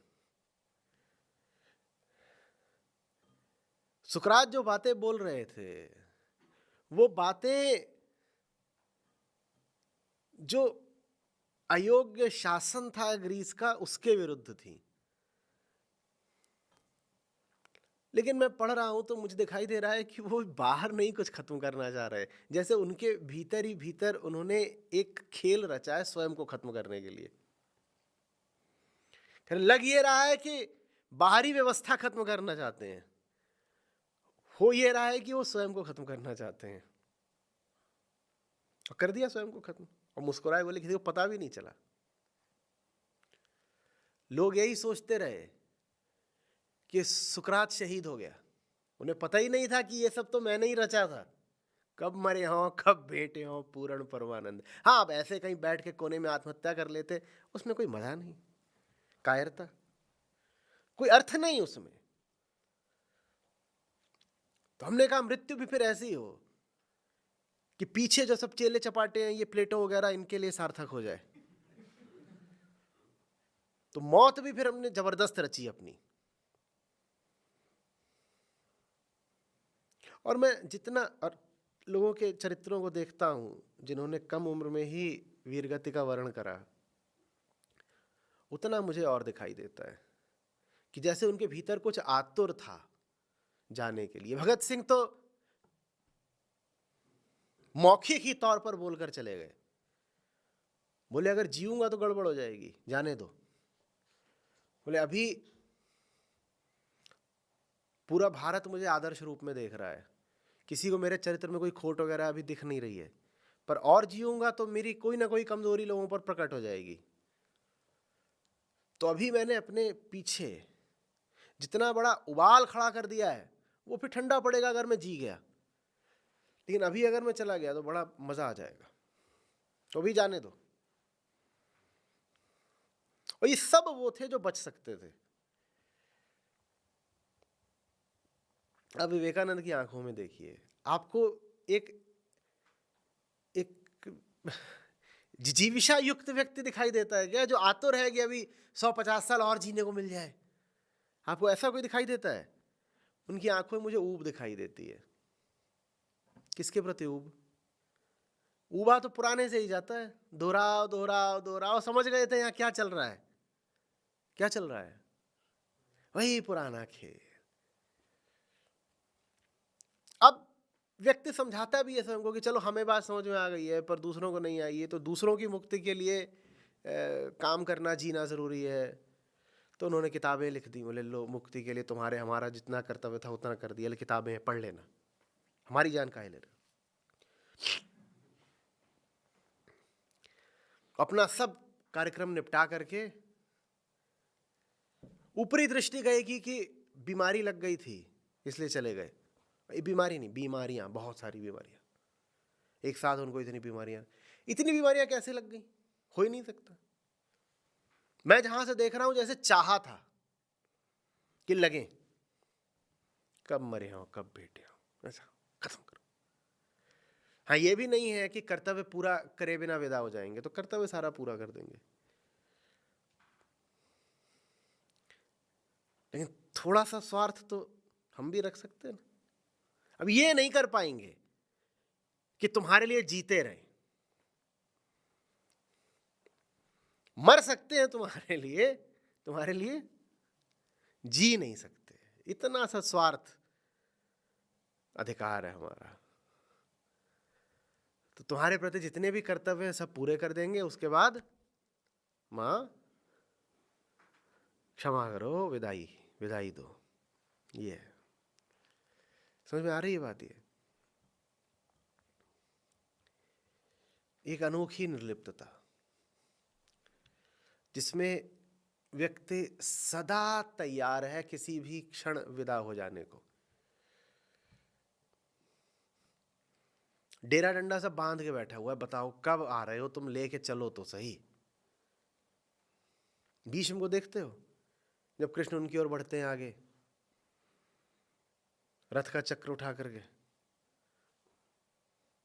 सुकरात जो बातें बोल रहे थे, वो बातें जो अयोग्य शासन था ग्रीस का, उसके विरुद्ध थी। लेकिन मैं पढ़ रहा हूं तो मुझे दिखाई दे रहा है कि वो बाहर नहीं कुछ खत्म करना चाह रहे, जैसे उनके भीतर ही भीतर उन्होंने एक खेल रचा है स्वयं को खत्म करने के लिए। लग ये रहा है कि बाहरी व्यवस्था खत्म करना चाहते हैं, हो ये रहा है कि वो स्वयं को खत्म करना चाहते हैं, और कर दिया स्वयं को खत्म, और मुस्कुराए बोले किसी को पता भी नहीं चला। लोग यही सोचते रहे कि सुकरात शहीद हो गया, उन्हें पता ही नहीं था कि ये सब तो मैंने ही रचा था। कब मरे हों, कब बेटे हों पूर्ण परमानंद। हाँ, अब ऐसे कहीं बैठ के कोने में आत्महत्या कर लेते, उसमें कोई मजा नहीं, कायरता, कोई अर्थ नहीं उसमें। तो हमने कहा मृत्यु भी फिर ऐसी हो कि पीछे जो सब चेले चपाटे हैं, ये प्लेटो वगैरह, इनके लिए सार्थक हो जाए। तो मौत भी फिर हमने जबरदस्त रची अपनी। और मैं जितना और लोगों के चरित्रों को देखता हूं जिन्होंने कम उम्र में ही वीरगति का वर्ण करा, उतना मुझे और दिखाई देता है कि जैसे उनके भीतर कुछ आतुर था जाने के लिए। भगत सिंह तो मौखिक ही तौर पर बोलकर चले गए, बोले अगर जीऊंगा तो गड़बड़ हो जाएगी, जाने दो। बोले अभी पूरा भारत मुझे आदर्श रूप में देख रहा है, किसी को मेरे चरित्र में कोई खोट वगैरह अभी दिख नहीं रही है, पर और जीऊंगा तो मेरी कोई ना कोई कमजोरी लोगों पर प्रकट हो जाएगी। तो अभी मैंने अपने पीछे जितना बड़ा उबाल खड़ा कर दिया है, वो फिर ठंडा पड़ेगा अगर मैं जी गया, लेकिन अभी अगर मैं चला गया तो बड़ा मजा आ जाएगा, तो अभी जाने दो। और ये सब वो थे जो बच सकते थे। अब विवेकानंद की आंखों में देखिए, आपको एक एक जिजीविषा युक्त व्यक्ति दिखाई देता है क्या, जो आतुर है कि अभी 150 साल और जीने को मिल जाए? आपको ऐसा कोई दिखाई देता है? उनकी आंखों में मुझे ऊब दिखाई देती है। किसके प्रति ऊब? ऊबा तो पुराने से ही जाता है, दोहराओ दोहराओ दोहराओ। समझ गए थे यहाँ क्या चल रहा है, क्या चल रहा है, वही पुराना खेल। अब व्यक्ति समझाता भी है स्वयं को कि चलो हमें बात समझ में आ गई है, पर दूसरों को नहीं आई है, तो दूसरों की मुक्ति के लिए काम करना, जीना जरूरी है। तो उन्होंने किताबें लिख दी, बोले लो मुक्ति के लिए तुम्हारे हमारा जितना कर्तव्य था उतना कर दिया, किताबें हैं पढ़ लेना, हमारी जान काहे ले रहे। अपना सब कार्यक्रम निपटा करके ऊपरी दृष्टि गए कि बीमारी लग गई थी इसलिए चले गए। ये बीमारी नहीं, बीमारियां, बहुत सारी बीमारियां एक साथ, उनको इतनी बीमारियां कैसे लग गई, हो ही नहीं सकता। मैं जहां से देख रहा हूं जैसे चाहा था कि लगे, कब मरे हो कब बेटे हो, ऐसा खत्म करो। हाँ, ये भी नहीं है कि कर्तव्य पूरा करे बिना विदा हो जाएंगे, तो कर्तव्य सारा पूरा कर देंगे, लेकिन थोड़ा सा स्वार्थ तो हम भी रख सकते हैं ना। अब ये नहीं कर पाएंगे कि तुम्हारे लिए जीते रहे, मर सकते हैं तुम्हारे लिए जी नहीं सकते। इतना सा स्वार्थ अधिकार है हमारा। तो तुम्हारे प्रति जितने भी कर्तव्य हैं सब पूरे कर देंगे, उसके बाद मां क्षमा करो, विदाई दो। ये समझ में आ रही है बात? ये एक अनोखी निर्लिप्तता जिसमें व्यक्ति सदा तैयार है किसी भी क्षण विदा हो जाने को। डेरा डंडा सब बांध के बैठा हुआ है, बताओ कब आ रहे हो तुम, लेके चलो तो सही। भीष्म को देखते हो, जब कृष्ण उनकी ओर बढ़ते हैं आगे रथ का चक्र उठा करके,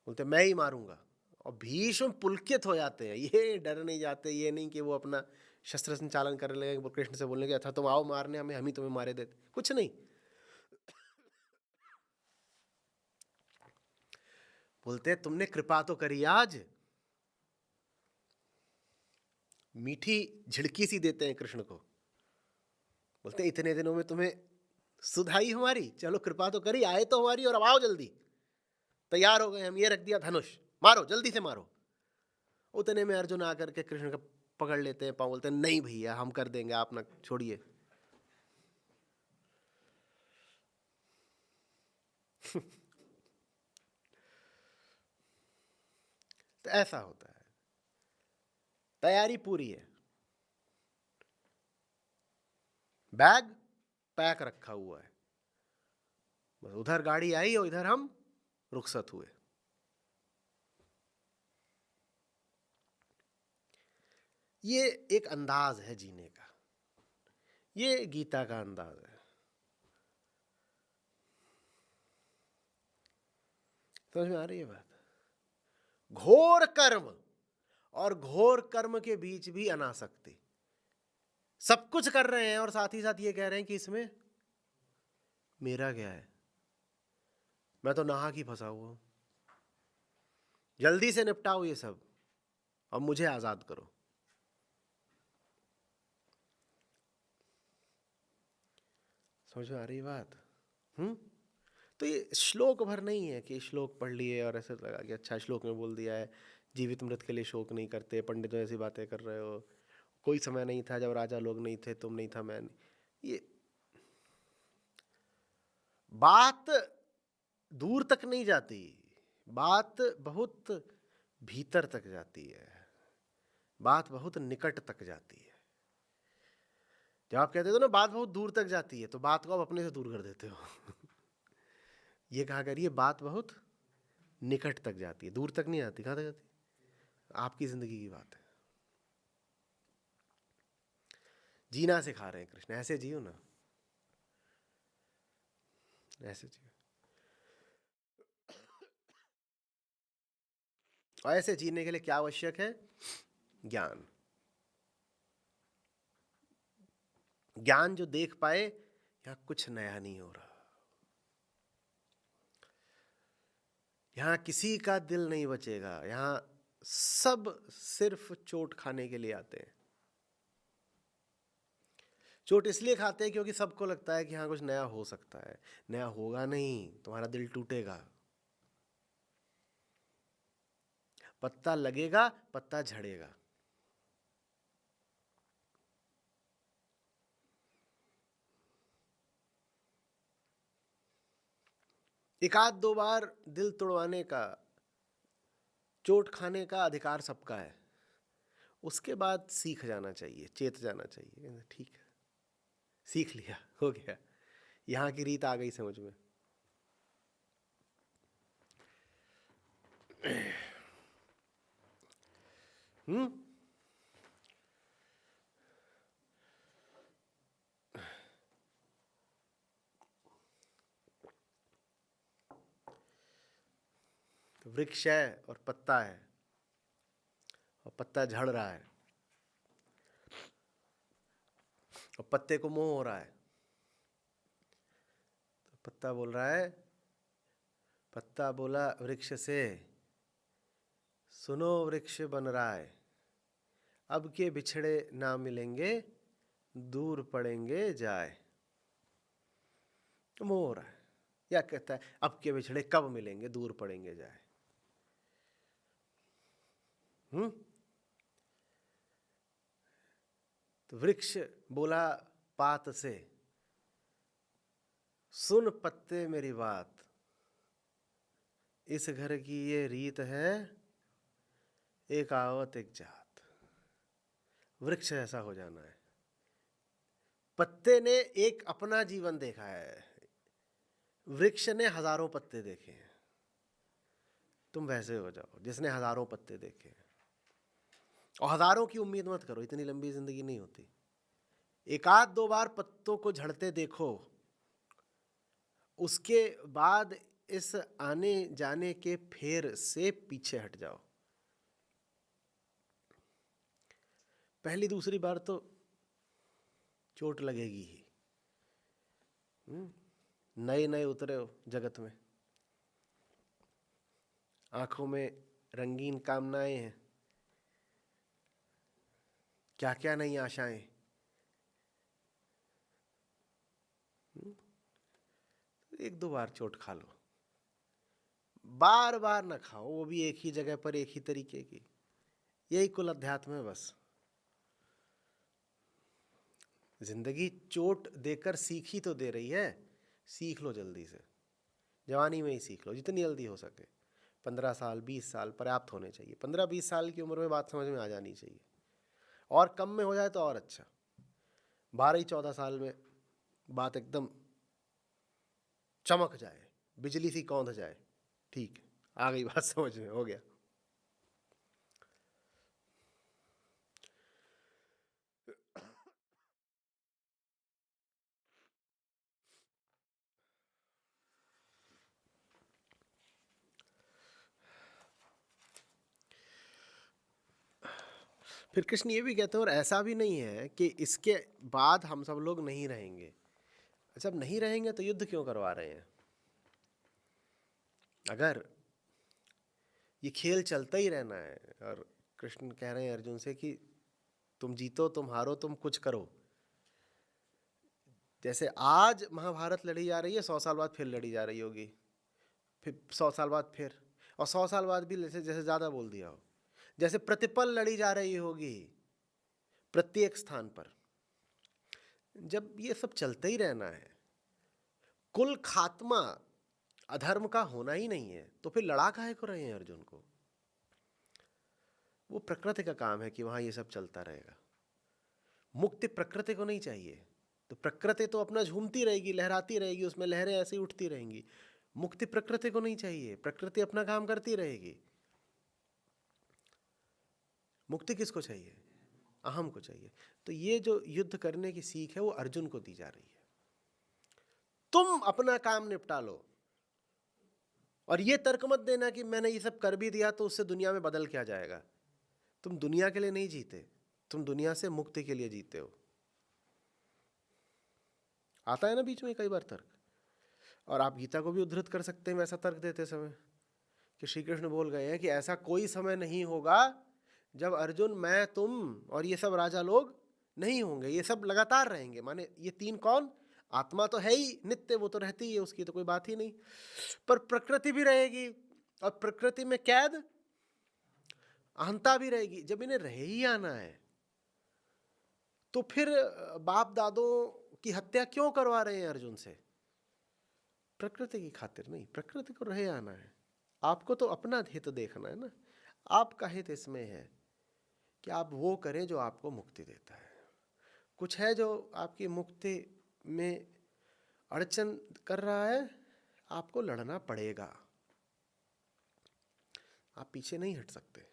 बोलते मैं ही मारूंगा, और भीष्म पुलकित हो जाते हैं। ये डर नहीं जाते, ये नहीं कि वो अपना शस्त्र संचालन करने लगे, वो कृष्ण से बोलने के था तुम आओ मारने हमें, हम ही तुम्हें मारे देते, कुछ नहीं। बोलते तुमने कृपा तो करी आज, मीठी झिड़की सी देते हैं कृष्ण को, बोलते इतने दिनों में तुम्हें सुधाई हमारी, चलो कृपा तो करी, आए तो हमारी, और अब आओ जल्दी, तैयार हो गए हम, ये रख दिया धनुष, मारो जल्दी से मारो। उतने में अर्जुन आकर के कृष्ण का पकड़ लेते हैं पाँव, बोलते हैं नहीं भैया हम कर देंगे, आप ना छोड़िए। तो ऐसा होता है, तैयारी पूरी है, बैग पैक रखा हुआ है, बस उधर गाड़ी आई और इधर हम रुखसत हुए। ये एक अंदाज है जीने का, ये गीता का अंदाज है। समझ में आ रही है बात? घोर कर्म और घोर कर्म के बीच भी अनासक्ति। सब कुछ कर रहे हैं और साथ ही साथ ये कह रहे हैं कि इसमें मेरा क्या है, मैं तो नाहक ही फंसा हुआ हूं, जल्दी से निपटाओ ये सब और मुझे आजाद करो। समझ में आ रही बात? तो ये श्लोक भर नहीं है कि श्लोक पढ़ लिए और ऐसे लगा कि अच्छा श्लोक में बोल दिया है जीवित मृत के लिए शोक नहीं करते, पंडितों ऐसी बातें कर रहे हो, कोई समय नहीं था जब राजा लोग नहीं थे, तुम नहीं था मैं नहीं। ये बात दूर तक नहीं जाती, बात बहुत भीतर तक जाती है, बात बहुत निकट तक जाती है। जब आप कहते हो ना बात बहुत दूर तक जाती है, तो बात को आप अपने से दूर कर देते हो। ये कहा करिए बात बहुत निकट तक जाती है, दूर तक नहीं आती। कहाँ तक जाती? आपकी जिंदगी की बात है। जीना सिखा रहे हैं कृष्ण, ऐसे जियो ना, ऐसे जियो। और ऐसे जीने के लिए क्या आवश्यक है? ज्ञान। ज्ञान जो देख पाए यहां कुछ नया नहीं हो रहा, यहां किसी का दिल नहीं बचेगा, यहां सब सिर्फ चोट खाने के लिए आते हैं। चोट इसलिए खाते हैं क्योंकि सबको लगता है कि हाँ कुछ नया हो सकता है। नया होगा नहीं, तुम्हारा दिल टूटेगा, पत्ता लगेगा, पत्ता झड़ेगा। एक आध दो बार दिल तोड़वाने का, चोट खाने का अधिकार सबका है, उसके बाद सीख जाना चाहिए, चेत जाना चाहिए, ठीक है सीख लिया, हो गया, यहाँ की रीत आ गई समझ में। तो वृक्ष है और पत्ता है, और पत्ता झड़ रहा है और पत्ते को मोह हो रहा है, तो पत्ता बोल रहा है, पत्ता बोला वृक्ष से, सुनो वृक्ष बन रहा है, अब के बिछड़े ना मिलेंगे, दूर पड़ेंगे जाए। तो मोह हो रहा है, या कहता है अब के बिछड़े कब मिलेंगे, दूर पड़ेंगे जाए। तो वृक्ष बोला पात से, सुन पत्ते मेरी बात, इस घर की ये रीत है, एक आवत एक जात। वृक्ष ऐसा हो जाना है। पत्ते ने एक अपना जीवन देखा है, वृक्ष ने हजारों पत्ते देखे हैं। तुम वैसे हो जाओ जिसने हजारों पत्ते देखे हैं, और हजारों की उम्मीद मत करो, इतनी लंबी जिंदगी नहीं होती। एक आध दो बार पत्तों को झड़ते देखो, उसके बाद इस आने जाने के फेर से पीछे हट जाओ। पहली दूसरी बार तो चोट लगेगी ही, नए नए उतरे हो जगत में, आंखों में रंगीन कामनाएं हैं, क्या क्या नई आशाएं। एक दो बार चोट खा लो, बार बार ना खाओ, वो भी एक ही जगह पर एक ही तरीके की। यही कुल अध्यात्म है बस। जिंदगी चोट देकर सीख ही तो दे रही है, सीख लो जल्दी से। जवानी में ही सीख लो जितनी जल्दी हो सके। 15 साल 20 साल पर्याप्त होने चाहिए। 15-20 साल की उम्र में बात समझ में आ जानी चाहिए, और कम में हो जाए तो और अच्छा। 12-14 साल में बात एकदम चमक जाए, बिजली सी कौंध जाए, ठीक है, आ गई बात समझ में, हो गया। फिर कृष्ण ये भी कहते हैं, और ऐसा भी नहीं है कि इसके बाद हम सब लोग नहीं रहेंगे। जब नहीं रहेंगे तो युद्ध क्यों करवा रहे हैं? अगर ये खेल चलता ही रहना है, और कृष्ण कह रहे हैं अर्जुन से कि तुम जीतो तुम हारो तुम कुछ करो। जैसे आज महाभारत लड़ी जा रही है, 100 साल बाद फिर लड़ी जा रही होगी, फिर 100 साल बाद फिर, और 100 साल बाद भी जैसे जैसे ज़्यादा बोल दिया हो, जैसे प्रतिपल लड़ी जा रही होगी प्रत्येक स्थान पर। जब ये सब चलता ही रहना है, कुल खात्मा अधर्म का होना ही नहीं है, तो फिर लड़ा काहे को रहे हैं अर्जुन को? वो प्रकृति का काम है कि वहां ये सब चलता रहेगा। मुक्ति प्रकृति को नहीं चाहिए, तो प्रकृति तो अपना झूमती रहेगी, लहराती रहेगी, उसमें लहरें ऐसी उठती रहेंगी। मुक्ति प्रकृति को नहीं चाहिए, प्रकृति अपना काम करती रहेगी। मुक्ति किसको चाहिए? अहम को चाहिए। तो ये जो युद्ध करने की सीख है वो अर्जुन को दी जा रही है। तुम अपना काम निपटा लो, और ये तर्क मत देना कि मैंने ये सब कर भी दिया तो उससे दुनिया में बदल क्या जाएगा। तुम दुनिया के लिए नहीं जीते, तुम दुनिया से मुक्ति के लिए जीते हो। आता है ना बीच में कई बार तर्क, और आप गीता को भी उद्धृत कर सकते हैं वैसा तर्क देते समय, कि श्री कृष्ण बोल गए हैं कि ऐसा कोई समय नहीं होगा जब अर्जुन, मैं, तुम और ये सब राजा लोग नहीं होंगे, ये सब लगातार रहेंगे। माने ये तीन कौन? आत्मा तो है ही नित्य, वो तो रहती ही है, उसकी तो कोई बात ही नहीं, पर प्रकृति भी रहेगी, और प्रकृति में कैद अहंता भी रहेगी। जब इन्हें रह ही आना है तो फिर बाप दादों की हत्या क्यों करवा रहे हैं अर्जुन से? प्रकृति की खातिर नहीं, प्रकृति को रह आना है। आपको तो अपना हित देखना है ना। आपका हित इसमें है कि आप वो करें जो आपको मुक्ति देता है। कुछ है जो आपकी मुक्ति में अड़चन कर रहा है, आपको लड़ना पड़ेगा, आप पीछे नहीं हट सकते।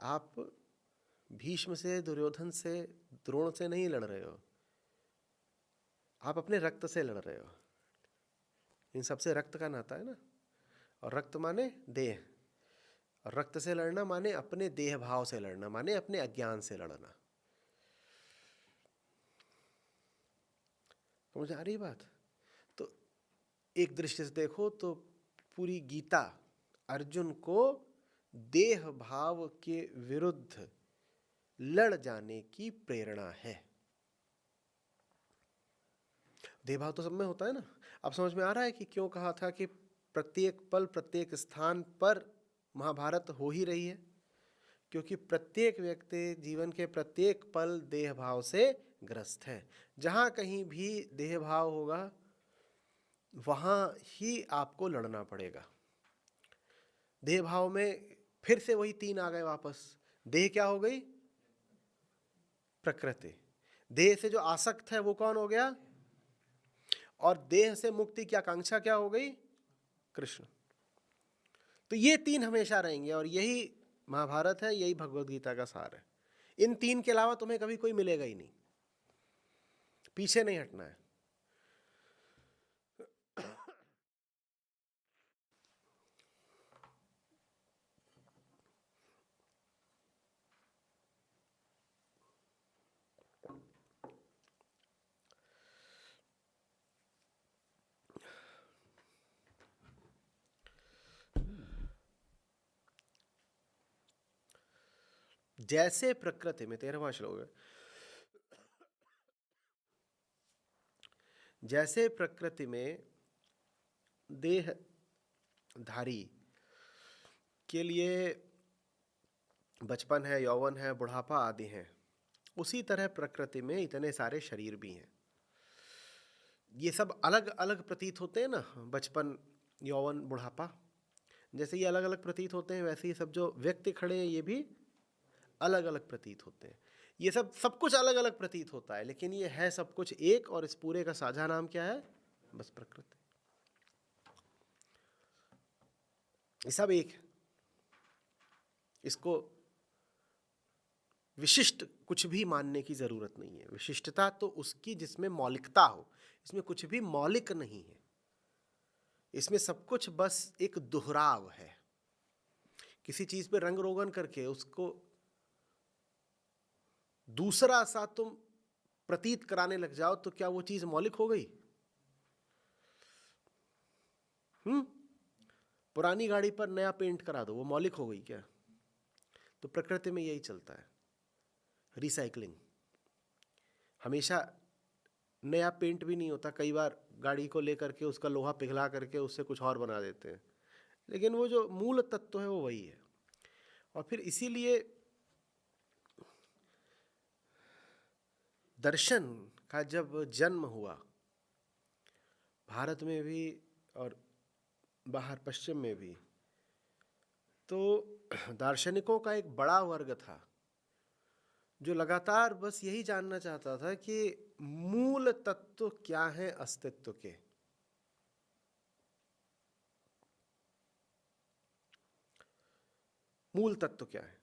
आप भीष्म से, दुर्योधन से, द्रोण से नहीं लड़ रहे हो, आप अपने रक्त से लड़ रहे हो। इन सबसे रक्त का नाता है ना, और रक्त माने देह, और रक्त से लड़ना माने अपने देह भाव से लड़ना, माने अपने अज्ञान से लड़ना। समझ आ रही बात? तो एक दृष्टि से देखो तो पूरी गीता अर्जुन को देह भाव के विरुद्ध लड़ जाने की प्रेरणा है। देह भाव तो सब में होता है ना। अब समझ में आ रहा है कि क्यों कहा था कि प्रत्येक पल प्रत्येक स्थान पर महाभारत हो ही रही है? क्योंकि प्रत्येक व्यक्ति जीवन के प्रत्येक पल देह भाव से ग्रस्त है। जहाँ कहीं भी देह भाव होगा वहाँ ही आपको लड़ना पड़ेगा। देह भाव में फिर से वही तीन आ गए वापस। देह क्या हो गई? प्रकृति। देह से जो आसक्त है वो कौन हो गया? और देह से मुक्ति की आकांक्षा क्या हो गई? कृष्ण। तो ये तीन हमेशा रहेंगे, और यही महाभारत है, यही भगवद गीता का सार है। इन तीन के अलावा तुम्हें कभी कोई मिलेगा ही नहीं, पीछे नहीं हटना है। जैसे प्रकृति में, 13वां श्लोक है, जैसे प्रकृति में देहधारी के लिए बचपन है, यौवन है, बुढ़ापा आदि हैं, उसी तरह प्रकृति में इतने सारे शरीर भी हैं। ये सब अलग अलग प्रतीत होते हैं ना, बचपन, यौवन, बुढ़ापा, जैसे ये अलग अलग प्रतीत होते हैं वैसे ही सब जो व्यक्ति खड़े हैं ये भी अलग अलग प्रतीत होते हैं। ये सब कुछ अलग अलग प्रतीत होता है, लेकिन ये है सब कुछ एक, और इस पूरे का साझा नाम क्या है? बस प्रकृति। ये सब एक है। इसको विशिष्ट कुछ भी मानने की जरूरत नहीं है। विशिष्टता तो उसकी जिसमें मौलिकता हो, इसमें कुछ भी मौलिक नहीं है। इसमें सब कुछ बस एक दोहराव है। किसी चीज पे रंग रोगन करके उसको दूसरा सा तुम प्रतीत कराने लग जाओ तो क्या वो चीज मौलिक हो गई? पुरानी गाड़ी पर नया पेंट करा दो, वो मौलिक हो गई क्या? तो प्रकृति में यही चलता है, रिसाइकलिंग। हमेशा नया पेंट भी नहीं होता, कई बार गाड़ी को लेकर के उसका लोहा पिघला करके उससे कुछ और बना देते हैं, लेकिन वो जो मूल तत्व है वो वही है। और फिर इसीलिए दर्शन का जब जन्म हुआ भारत में भी और बाहर पश्चिम में भी, तो दार्शनिकों का एक बड़ा वर्ग था जो लगातार बस यही जानना चाहता था कि मूल तत्व क्या है अस्तित्व के। मूल तत्व क्या है?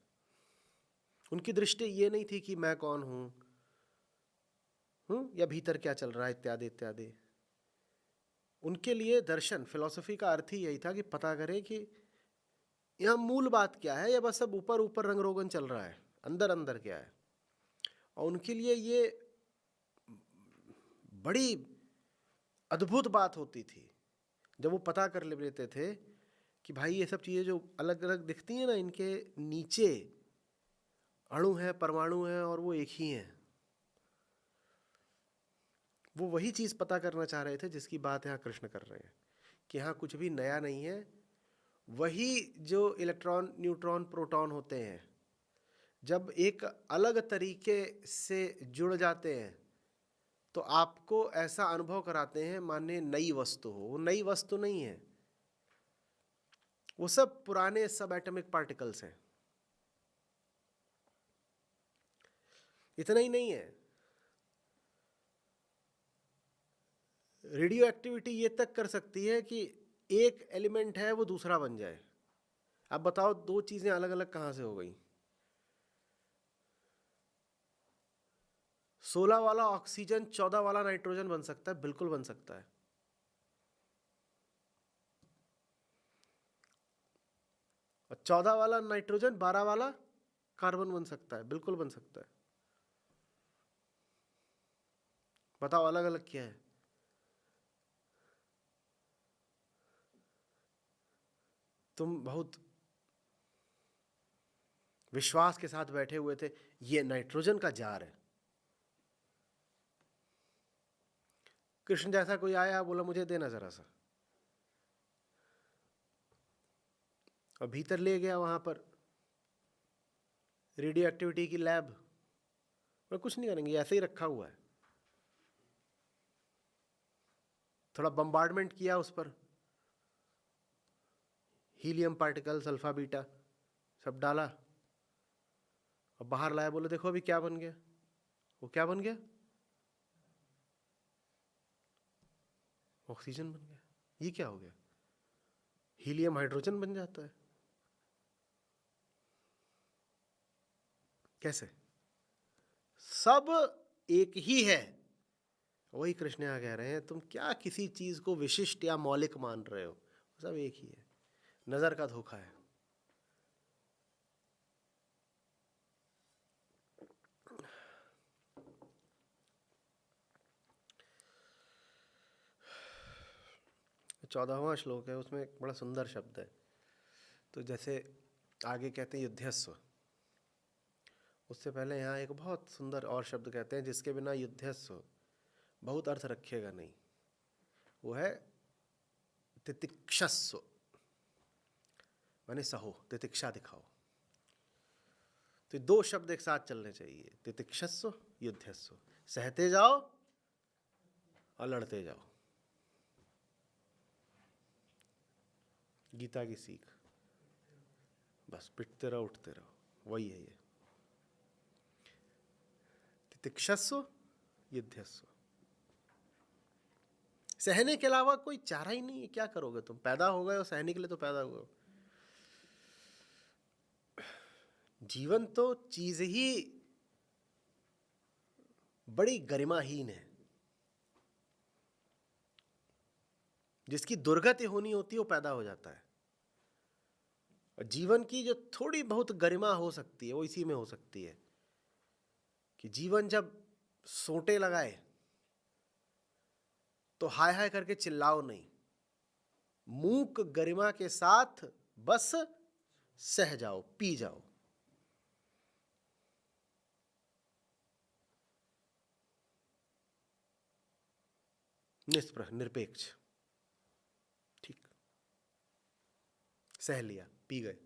उनकी दृष्टि ये नहीं थी कि मैं कौन हूं, या भीतर क्या चल रहा है, इत्यादि इत्यादि। उनके लिए दर्शन, फिलॉसफी का अर्थ ही यही था कि पता करें कि यह मूल बात क्या है, या बस सब ऊपर ऊपर रंग रोगन चल रहा है, अंदर अंदर क्या है। और उनके लिए ये बड़ी अद्भुत बात होती थी जब वो पता कर लेते थे कि भाई ये सब चीज़ें जो अलग अलग दिखती हैं ना, इनके नीचे अणु है, परमाणु है, और वो एक ही हैं। वो वही चीज़ पता करना चाह रहे थे जिसकी बात यहाँ कृष्ण कर रहे हैं, कि यहाँ कुछ भी नया नहीं है। वही जो इलेक्ट्रॉन, न्यूट्रॉन, प्रोटॉन होते हैं, जब एक अलग तरीके से जुड़ जाते हैं तो आपको ऐसा अनुभव कराते हैं माने नई वस्तु हो। वो नई वस्तु नहीं है, वो सब पुराने सब एटॉमिक पार्टिकल्स हैं। इतना ही नहीं है, रेडियो एक्टिविटी ये तक कर सकती है कि एक एलिमेंट है वो दूसरा बन जाए। अब बताओ दो चीजें अलग अलग कहां से हो गई? 16 वाला ऑक्सीजन 14 वाला नाइट्रोजन बन सकता है, बिल्कुल बन सकता है। और 14 वाला नाइट्रोजन 12 वाला कार्बन बन सकता है, बिल्कुल बन सकता है। बताओ अलग अलग क्या है? तुम बहुत विश्वास के साथ बैठे हुए थे, ये नाइट्रोजन का जार है। कृष्ण जैसा कोई आया, बोला मुझे देना जरा सा, और भीतर ले गया वहां पर रेडियो एक्टिविटी की लैब, और कुछ नहीं करेंगे, ऐसे ही रखा हुआ है। थोड़ा बम्बार्डमेंट किया उस पर, हीलियम पार्टिकल्स, अल्फा बीटा सब डाला, और बाहर लाया, बोले देखो अभी क्या बन गया। वो क्या बन गया? ऑक्सीजन बन गया। ये क्या हो गया? हीलियम हाइड्रोजन बन जाता है। कैसे? सब एक ही है। वही कृष्ण यहाँ कह रहे हैं, तुम क्या किसी चीज को विशिष्ट या मौलिक मान रहे हो? सब एक ही है, नजर का धोखा है। चौदहवां श्लोक है, उसमें एक बड़ा सुंदर शब्द है। तो जैसे आगे कहते हैं युद्धस्व, उससे पहले यहाँ एक बहुत सुंदर और शब्द कहते हैं जिसके बिना युद्धस्व बहुत अर्थ रखेगा नहीं, वो है तितिक्षस्व, माने सहो, तितिक्षा दिखाओ। तो दो शब्द एक साथ चलने चाहिए, तितिक्षस्व, युद्धस्व। सहते जाओ और लड़ते जाओ। गीता की सीख, बस पिटते रहो उठते रहो, वही है ये। तितिक्षस्व युध्यस्व, सहने के अलावा कोई चारा ही नहीं है। क्या करोगे तुम? पैदा हो गए हो सहने के लिए तो पैदा हुए हो। जीवन तो चीज ही बड़ी गरिमाहीन है। जिसकी दुर्गति होनी होती है वो पैदा हो जाता है। और जीवन की जो थोड़ी बहुत गरिमा हो सकती है वो इसी में हो सकती है कि जीवन जब सोंटे लगाए तो हाय हाय करके चिल्लाओ नहीं, मूक गरिमा के साथ बस सह जाओ, पी जाओ। निष्प्रह, निरपेक्ष, ठीक, सह लिया, पी गए।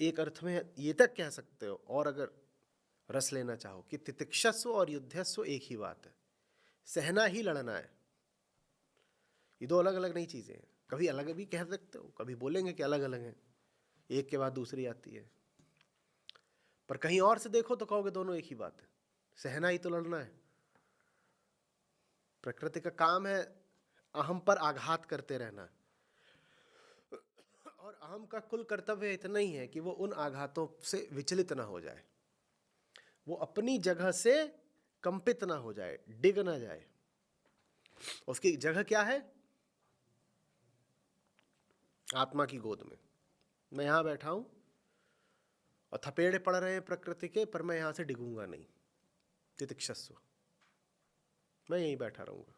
एक अर्थ में ये तक कह सकते हो, और अगर रस लेना चाहो, कि तितिक्षस्व और युद्धस्व एक ही बात है। सहना ही लड़ना है। ये दो अलग अलग नहीं चीजें हैं। कभी अलग भी कह सकते हो, कभी बोलेंगे कि अलग अलग हैं, एक के बाद दूसरी आती है। पर कहीं और से देखो तो कहोगे दोनों एक ही बात है। सहना ही तो लड़ना है। प्रकृति का काम है अहम पर आघात करते रहना, और अहम का कुल कर्तव्य इतना ही है कि वो उन आघातों से विचलित ना हो जाए, वो अपनी जगह से कंपित ना हो जाए, डिग ना जाए। उसकी जगह क्या है? आत्मा की गोद में। मैं यहां बैठा हूं और थपेड़े पड़ रहे हैं प्रकृति के, पर मैं यहां से डिगूंगा नहीं। तितिक्षस्व, मैं यहीं बैठा रहूंगा।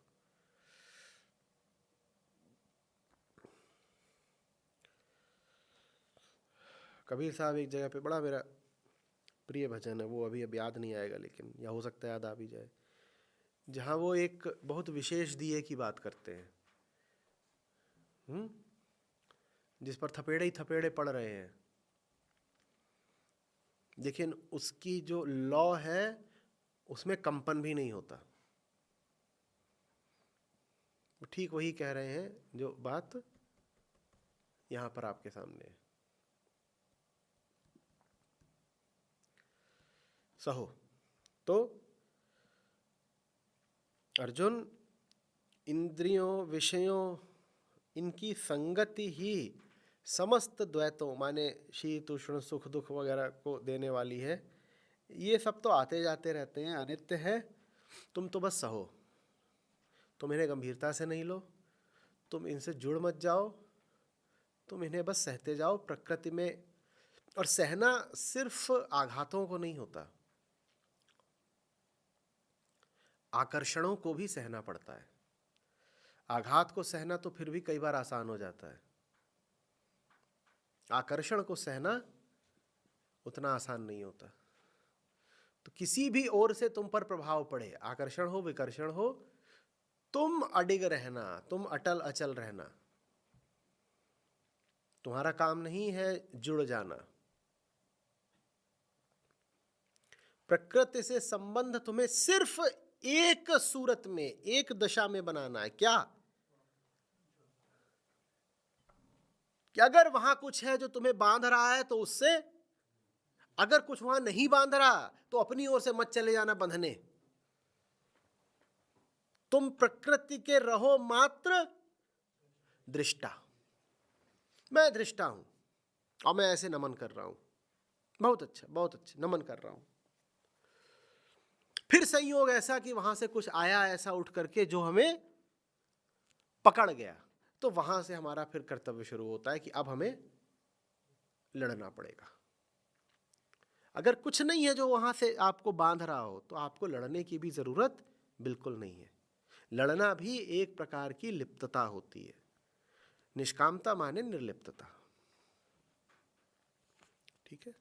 कबीर साहब एक जगह पे, बड़ा मेरा प्रिय भजन है वो, अभी अब याद नहीं आएगा, लेकिन या हो सकता है याद आ भी जाए, जहां वो एक बहुत विशेष दिए की बात करते हैं, जिस पर थपेड़े ही थपेड़े पड़ रहे हैं, लेकिन उसकी जो लौ है उसमें कंपन भी नहीं होता। ठीक वही कह रहे हैं जो बात यहां पर आपके सामने है। सहो तो अर्जुन, इंद्रियों विषयों इनकी संगति ही समस्त द्वैतों, माने शीत उष्ण सुख दुख वगैरह को देने वाली है। ये सब तो आते जाते रहते हैं, अनित्य है। तुम तो बस सहो, तुम इन्हें गंभीरता से नहीं लो, तुम इनसे जुड़ मत जाओ, तुम इन्हें बस सहते जाओ प्रकृति में। और सहना सिर्फ आघातों को नहीं होता, आकर्षणों को भी सहना पड़ता है। आघात को सहना तो फिर भी कई बार आसान हो जाता है, आकर्षण को सहना उतना आसान नहीं होता। तो किसी भी ओर से तुम पर प्रभाव पड़े, आकर्षण हो विकर्षण हो, तुम अडिग रहना, तुम अटल अचल रहना। तुम्हारा काम नहीं है जुड़ जाना। प्रकृति से संबंध तुम्हें सिर्फ एक सूरत में, एक दशा में बनाना है। क्या? कि अगर वहां कुछ है जो तुम्हें बांध रहा है तो उससे, अगर कुछ वहां नहीं बांध रहा तो अपनी ओर से मत चले जाना बंधने। तुम प्रकृति के रहो मात्र दृष्टा। मैं दृष्टा हूं और मैं ऐसे नमन कर रहा हूं, बहुत अच्छा बहुत अच्छा नमन कर रहा हूं। फिर संयोग ऐसा कि वहां से कुछ आया ऐसा उठ करके जो हमें पकड़ गया, तो वहां से हमारा फिर कर्तव्य शुरू होता है कि अब हमें लड़ना पड़ेगा। अगर कुछ नहीं है जो वहां से आपको बांध रहा हो तो आपको लड़ने की भी जरूरत बिल्कुल नहीं है। लड़ना भी एक प्रकार की लिप्तता होती है। निष्कामता माने निर्लिप्तता। ठीक है।